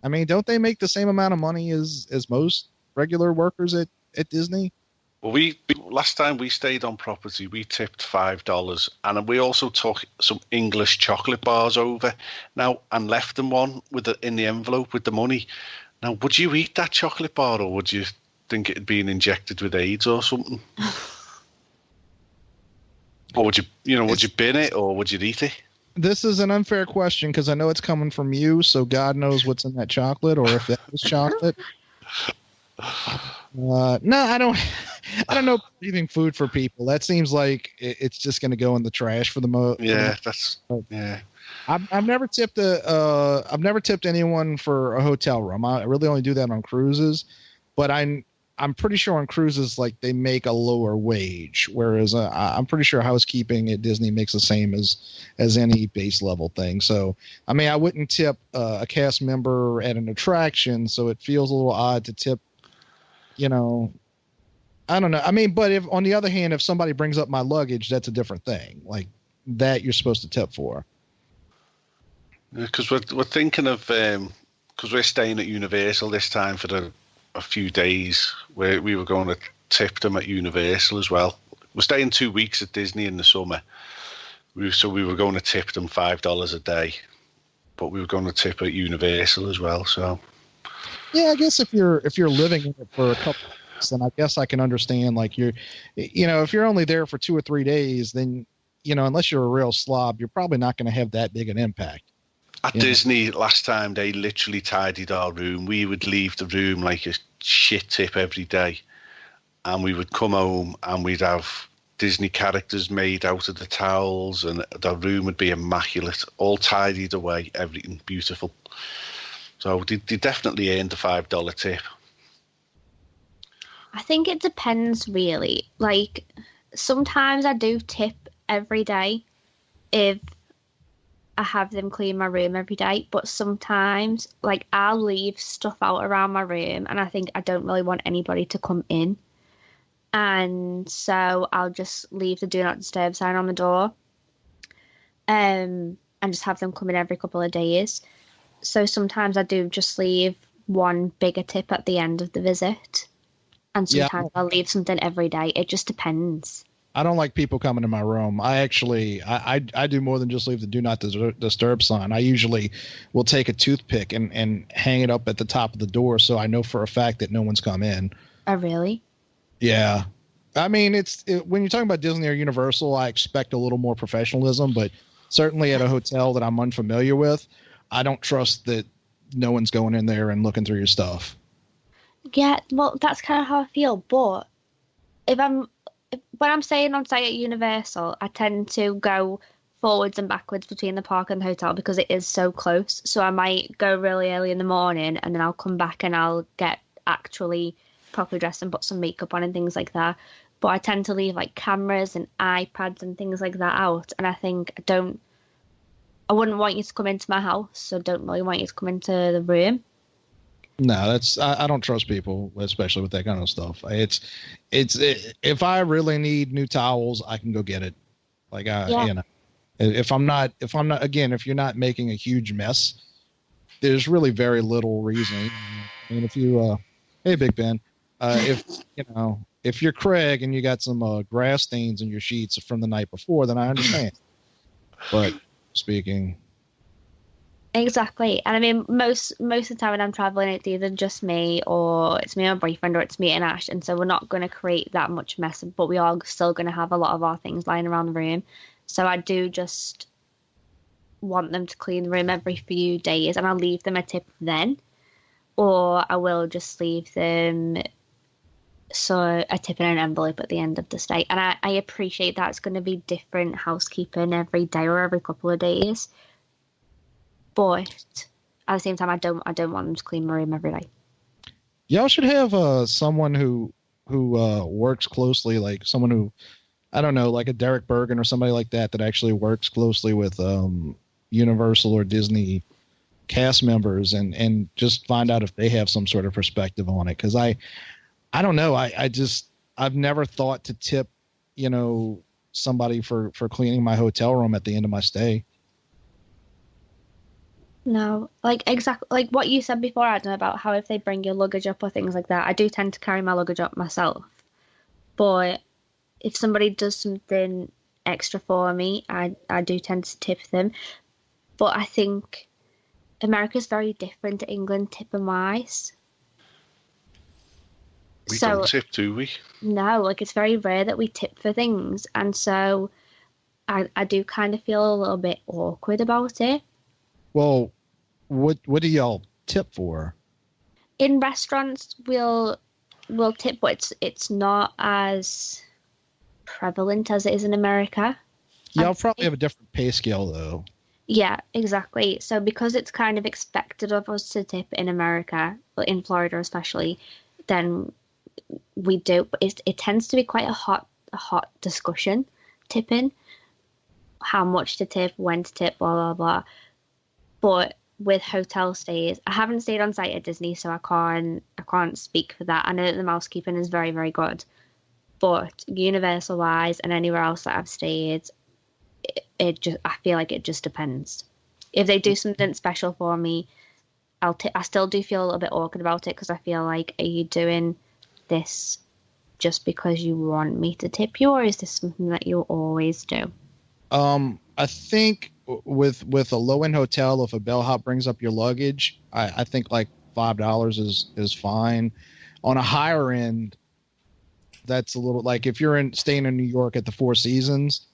I mean, don't they make the same amount of money as most regular workers at Disney? Well, last time we stayed on property, we tipped $5, and we also took some English chocolate bars over now and left them one in the envelope with the money. Now, would you eat that chocolate bar, or would you think it'd been injected with AIDS or something? Or would you bin it, or would you eat it? This is an unfair question because I know it's coming from you, so God knows what's in that chocolate, or if that was chocolate. No, I don't know. Eating food for people, that seems like it's just going to go in the trash for the most. Yeah, I've never tipped anyone for a hotel room. I really only do that on cruises, but I'm pretty sure on cruises like they make a lower wage, whereas I'm pretty sure housekeeping at Disney makes the same as any base level thing. So I mean, I wouldn't tip a cast member at an attraction, so it feels a little odd to tip. I don't know. I mean, but if on the other hand, if somebody brings up my luggage, that's a different thing. Like that, you're supposed to tip for. Because we're thinking of because we're staying at Universal this time for a few days. Where we were going to tip them at Universal as well. We're staying 2 weeks at Disney in the summer, so we were going to tip them $5 a day, but we were going to tip at Universal as well. So. Yeah, I guess if you're living in it for a couple of weeks, then I guess I can understand. Like if you're only there for 2 or 3 days, then unless you're a real slob, you're probably not going to have that big an impact. At Disney last time, they literally tidied our room. We would leave the room like a shit tip every day, and we would come home and we'd have Disney characters made out of the towels, and the room would be immaculate, all tidied away, everything beautiful. So they definitely earned a $5 tip. I think it depends, really. Like, sometimes I do tip every day if I have them clean my room every day, but sometimes, like, I'll leave stuff out around my room, and I think I don't really want anybody to come in. And so I'll just leave the Do Not Disturb sign on the door, and just have them come in every couple of days. So sometimes I do just leave one bigger tip at the end of the visit, and sometimes I'll leave something every day. It just depends. I don't like people coming in my room. I do more than just leave the Do Not Disturb sign. I usually will take a toothpick and hang it up at the top of the door so I know for a fact that no one's come in. Oh, really? Yeah. I mean, when you're talking about Disney or Universal, I expect a little more professionalism, but certainly at a hotel that I'm unfamiliar with, I don't trust that no one's going in there and looking through your stuff. Yeah, well, that's kind of how I feel. But when I'm staying on site at Universal, I tend to go forwards and backwards between the park and the hotel because it is so close. So I might go really early in the morning, and then I'll come back and I'll get actually properly dressed and put some makeup on and things like that. But I tend to leave like cameras and iPads and things like that out. And I think I wouldn't want you to come into my house, so don't really want you to come into the room. No, I don't trust people, especially with that kind of stuff. If I really need new towels, I can go get it. Like you know, if you're not making a huge mess, there's really very little reason. I mean, if you, hey, Big Ben, if you're Craig and you got some grass stains in your sheets from the night before, then I understand. But speaking. Exactly. And I mean, most of the time when I'm traveling, it's either just me or it's me and my boyfriend or it's me and Ash. And so we're not going to create that much mess, but we are still going to have a lot of our things lying around the room. So I do just want them to clean the room every few days, and I'll leave them a tip then, or I will just leave them a tip in an envelope at the end of the stay. And I appreciate that it's going to be different housekeeping every day or every couple of days. But at the same time, I don't want them to clean my room every day. Y'all should have someone who works closely, like someone who, I don't know, like a Derek Bergen or somebody like that actually works closely with Universal or Disney cast members and just find out if they have some sort of perspective on it. Because I don't know, I've never thought to tip, somebody for cleaning my hotel room at the end of my stay. No, like exactly like what you said before, Adam, about how if they bring your luggage up or things like that, I do tend to carry my luggage up myself. But if somebody does something extra for me, I do tend to tip them. But I think America's very different to England tipping wise. We don't tip, do we? No, like it's very rare that we tip for things. And so I do kind of feel a little bit awkward about it. Well, what do y'all tip for? In restaurants, we'll tip, but it's not as prevalent as it is in America. Y'all probably have a different pay scale, though. Yeah, exactly. So because it's kind of expected of us to tip in America, in Florida especially, then we do. But it tends to be quite a hot discussion, tipping. How much to tip, when to tip, blah, blah, blah. But with hotel stays, I haven't stayed on site at Disney, so I can't speak for that. I know that the housekeeping is very, very good, but Universal wise and anywhere else that I've stayed, I feel like it just depends. If they do something special for me, I still do feel a little bit awkward about it because I feel like, are you doing this just because you want me to tip you, or is this something that you always do? I think with a low-end hotel, if a bellhop brings up your luggage, I think like $5 is fine. On a higher end, that's a little, like if you're staying in New York at the Four Seasons,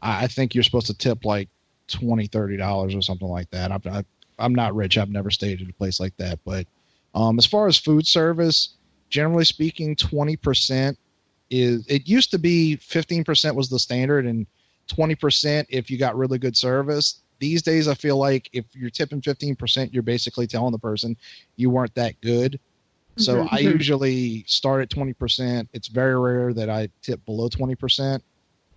I think you're supposed to tip like $20, $30 or something like that. I'm not rich. I've never stayed at a place like that. But as far as food service, generally speaking, 20% it used to be 15% was the standard, and 20% if you got really good service. these days I feel like if you're tipping 15%, you're basically telling the person you weren't that good. So I usually start at 20%. It's very rare that I tip below 20%.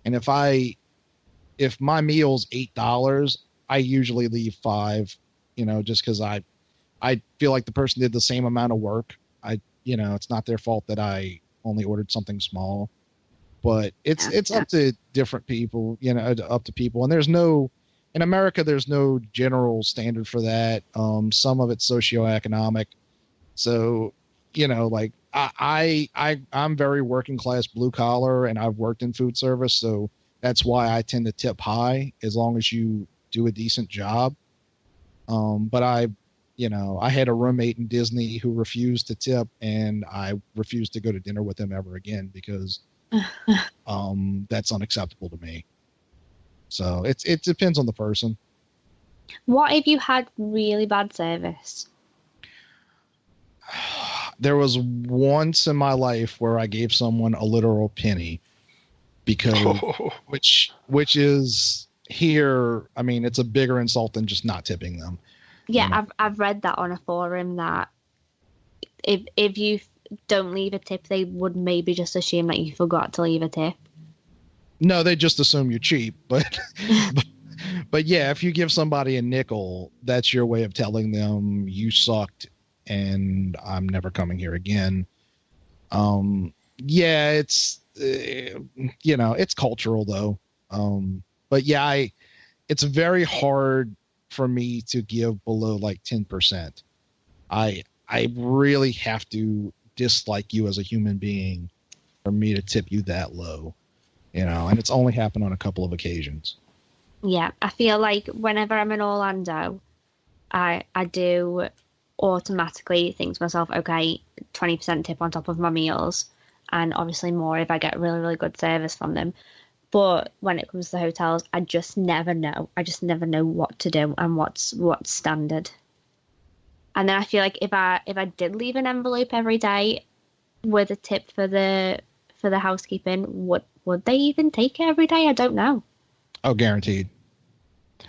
And if my meal's $8, I usually leave $5, just because I feel like the person did the same amount of work. It's not their fault that I only ordered something small, but it's up to different people, up to people. And in America, there's no general standard for that. Some of it's socioeconomic. So, like I'm very working class, blue collar, and I've worked in food service. So that's why I tend to tip high as long as you do a decent job. But I had a roommate in Disney who refused to tip, and I refused to go to dinner with him ever again because that's unacceptable to me. So it depends on the person. What if you had really bad service? There was once in my life where I gave someone a literal penny because which is here. I mean, it's a bigger insult than just not tipping them. Yeah, I've read that on a forum that if you don't leave a tip, they would maybe just assume that you forgot to leave a tip. No, they just assume you're cheap, but but yeah, if you give somebody a nickel, that's your way of telling them you sucked and I'm never coming here again. Yeah, it's it's cultural though. But yeah, it's very hard for me to give below like 10%. I really have to dislike you as a human being for me to tip you that low, and it's only happened on a couple of occasions. Yeah, I feel like whenever I'm in Orlando, I do automatically think to myself, okay, 20% tip on top of my meals, and obviously more if I get really, really good service from them. But when it comes to hotels, I just never know. I just never know what to do and what's standard. And then I feel like if I did leave an envelope every day with a tip for the housekeeping, would they even take it every day? I don't know. Oh, guaranteed.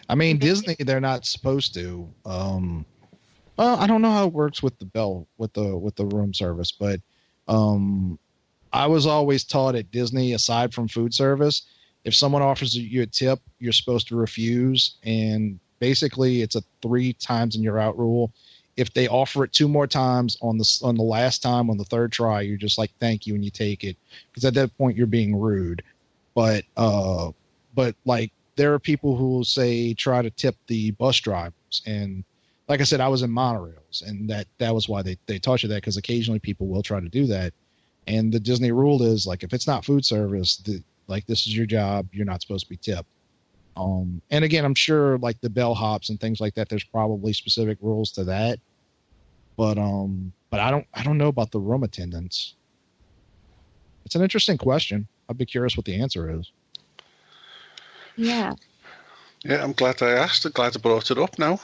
I mean, Disney, they're not supposed to. Well, I don't know how it works with the bell with the room service, but I was always taught at Disney, aside from food service, if someone offers you a tip, you're supposed to refuse. And basically, it's a 3 times and you're out rule. If they offer it 2 more times on the last time, on the third try, you're just like, thank you, and you take it. Because at that point, you're being rude. But like, there are people who will say, try to tip the bus drivers. And like I said, I was in monorails, and that was why they taught you that, because occasionally people will try to do that. And the Disney rule is, like, if it's not food service, this is your job, you're not supposed to be tipped. And again, I'm sure like the bellhops and things like that, there's probably specific rules to that. But I don't know about the room attendants. It's an interesting question. I'd be curious what the answer is. Yeah. Yeah, I'm glad I asked. I'm glad I brought it up now.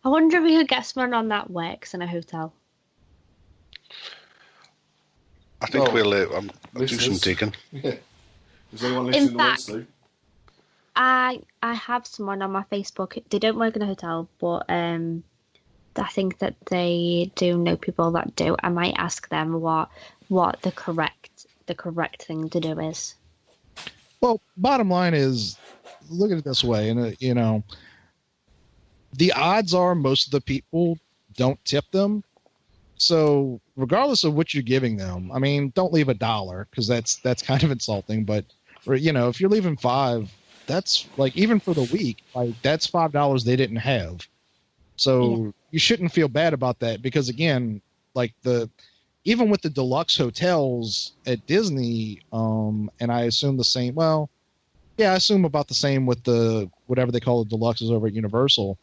I wonder if we could get someone on that works in a hotel. I think I'll do some digging. Yeah. Is anyone listening who wants to? I have someone on my Facebook. They don't work in a hotel, but I think that they do know people that do. I might ask them what the correct thing to do is. Well, bottom line is, look at it this way, and the odds are most of the people don't tip them. So regardless of what you're giving them, I mean, don't leave $1 because that's kind of insulting. But if you're leaving $5, that's like, even for the week, like that's $5 they didn't have. So you shouldn't feel bad about that, because again, like even with the deluxe hotels at Disney, and I assume the same. Well, yeah, I assume about the same with the whatever they call the deluxes over at Universal.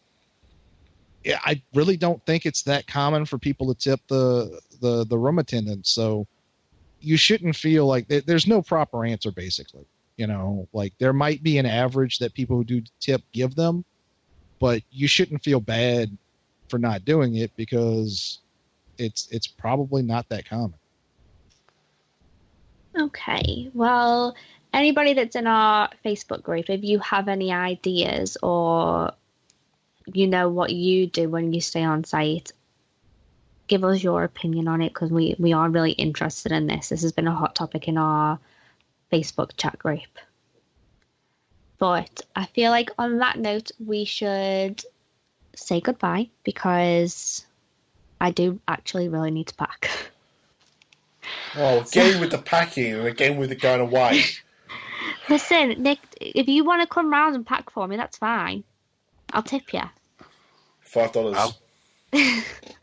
Yeah, I really don't think it's that common for people to tip the room attendants. So you shouldn't feel like there's no proper answer, basically. Like there might be an average that people who do tip give them, but you shouldn't feel bad for not doing it, because it's probably not that common. Okay, well, anybody that's in our Facebook group, if you have any ideas or you know what you do when you stay on site, give us your opinion on it, because we are really interested in this. This has been a hot topic in our Facebook chat group. But I feel like on that note, we should say goodbye, because I do actually really need to pack. Oh, again with the packing and again with the going away. Listen, Nick, if you want to come round and pack for me, that's fine. I'll tip you. $5.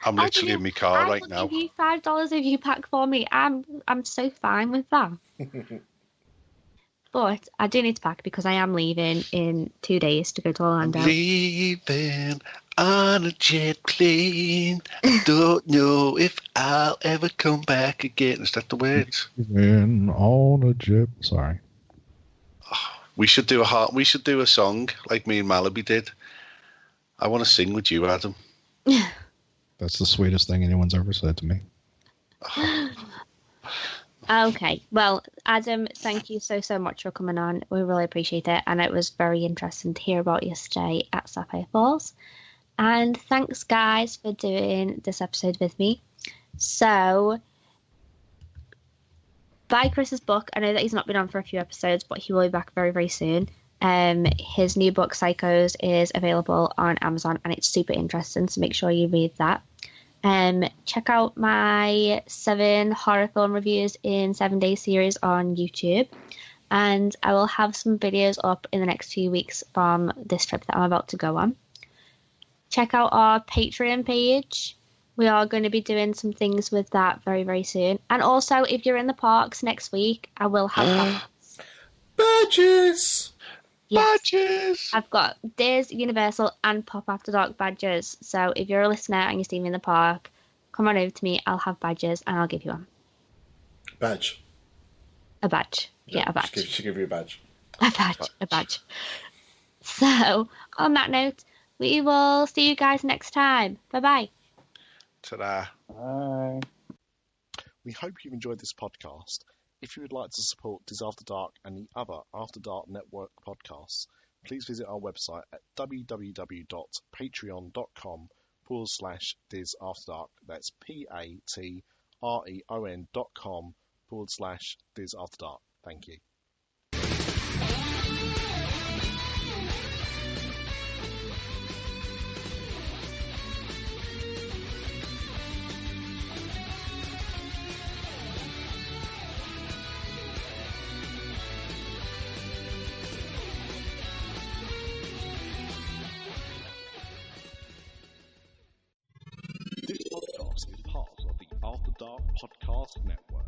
I'm literally in my car right now. I'll give you $5 if you pack for me. I'm so fine with that. But I do need to pack because I am leaving in 2 days to go to Orlando. Leaving on a jet plane. I don't know if I'll ever come back again. Is that the words? Leaving on a jet. Sorry. We should do a song like me and Malaby did. I want to sing with you, Adam. That's the sweetest thing anyone's ever said to me. Okay. Well, Adam, thank you so much for coming on. We really appreciate it. And it was very interesting to hear about your stay at Sapphire Falls. And thanks, guys, for doing this episode with me. So, buy Chris's book. I know that he's not been on for a few episodes, but he will be back very, very soon. His new book, Psychos, is available on Amazon, and it's super interesting, so make sure you read that. Check out my 7 horror film reviews in 7 Days series on YouTube, and I will have some videos up in the next few weeks from this trip that I'm about to go on. Check out our Patreon page. We are going to be doing some things with that very, very soon. And also, if you're in the parks next week, I will have badges. Yes. Badges! I've got Dis, Universal, and Pop After Dark badges. So if you're a listener and you see me in the park, come on over to me. I'll have badges and I'll give you one. Badge. A badge. Yeah, a badge. She'll give you a badge. A badge. So, on that note, we will see you guys next time. Bye-bye. Ta-da. Bye. We hope you've enjoyed this podcast. If you would like to support Dis After Dark and the other After Dark Network podcasts, please visit our website at www.patreon.com/Dis After Dark. That's patreon.com/Dis After Dark. Thank you. This podcast is part of the After Dark Podcast Network.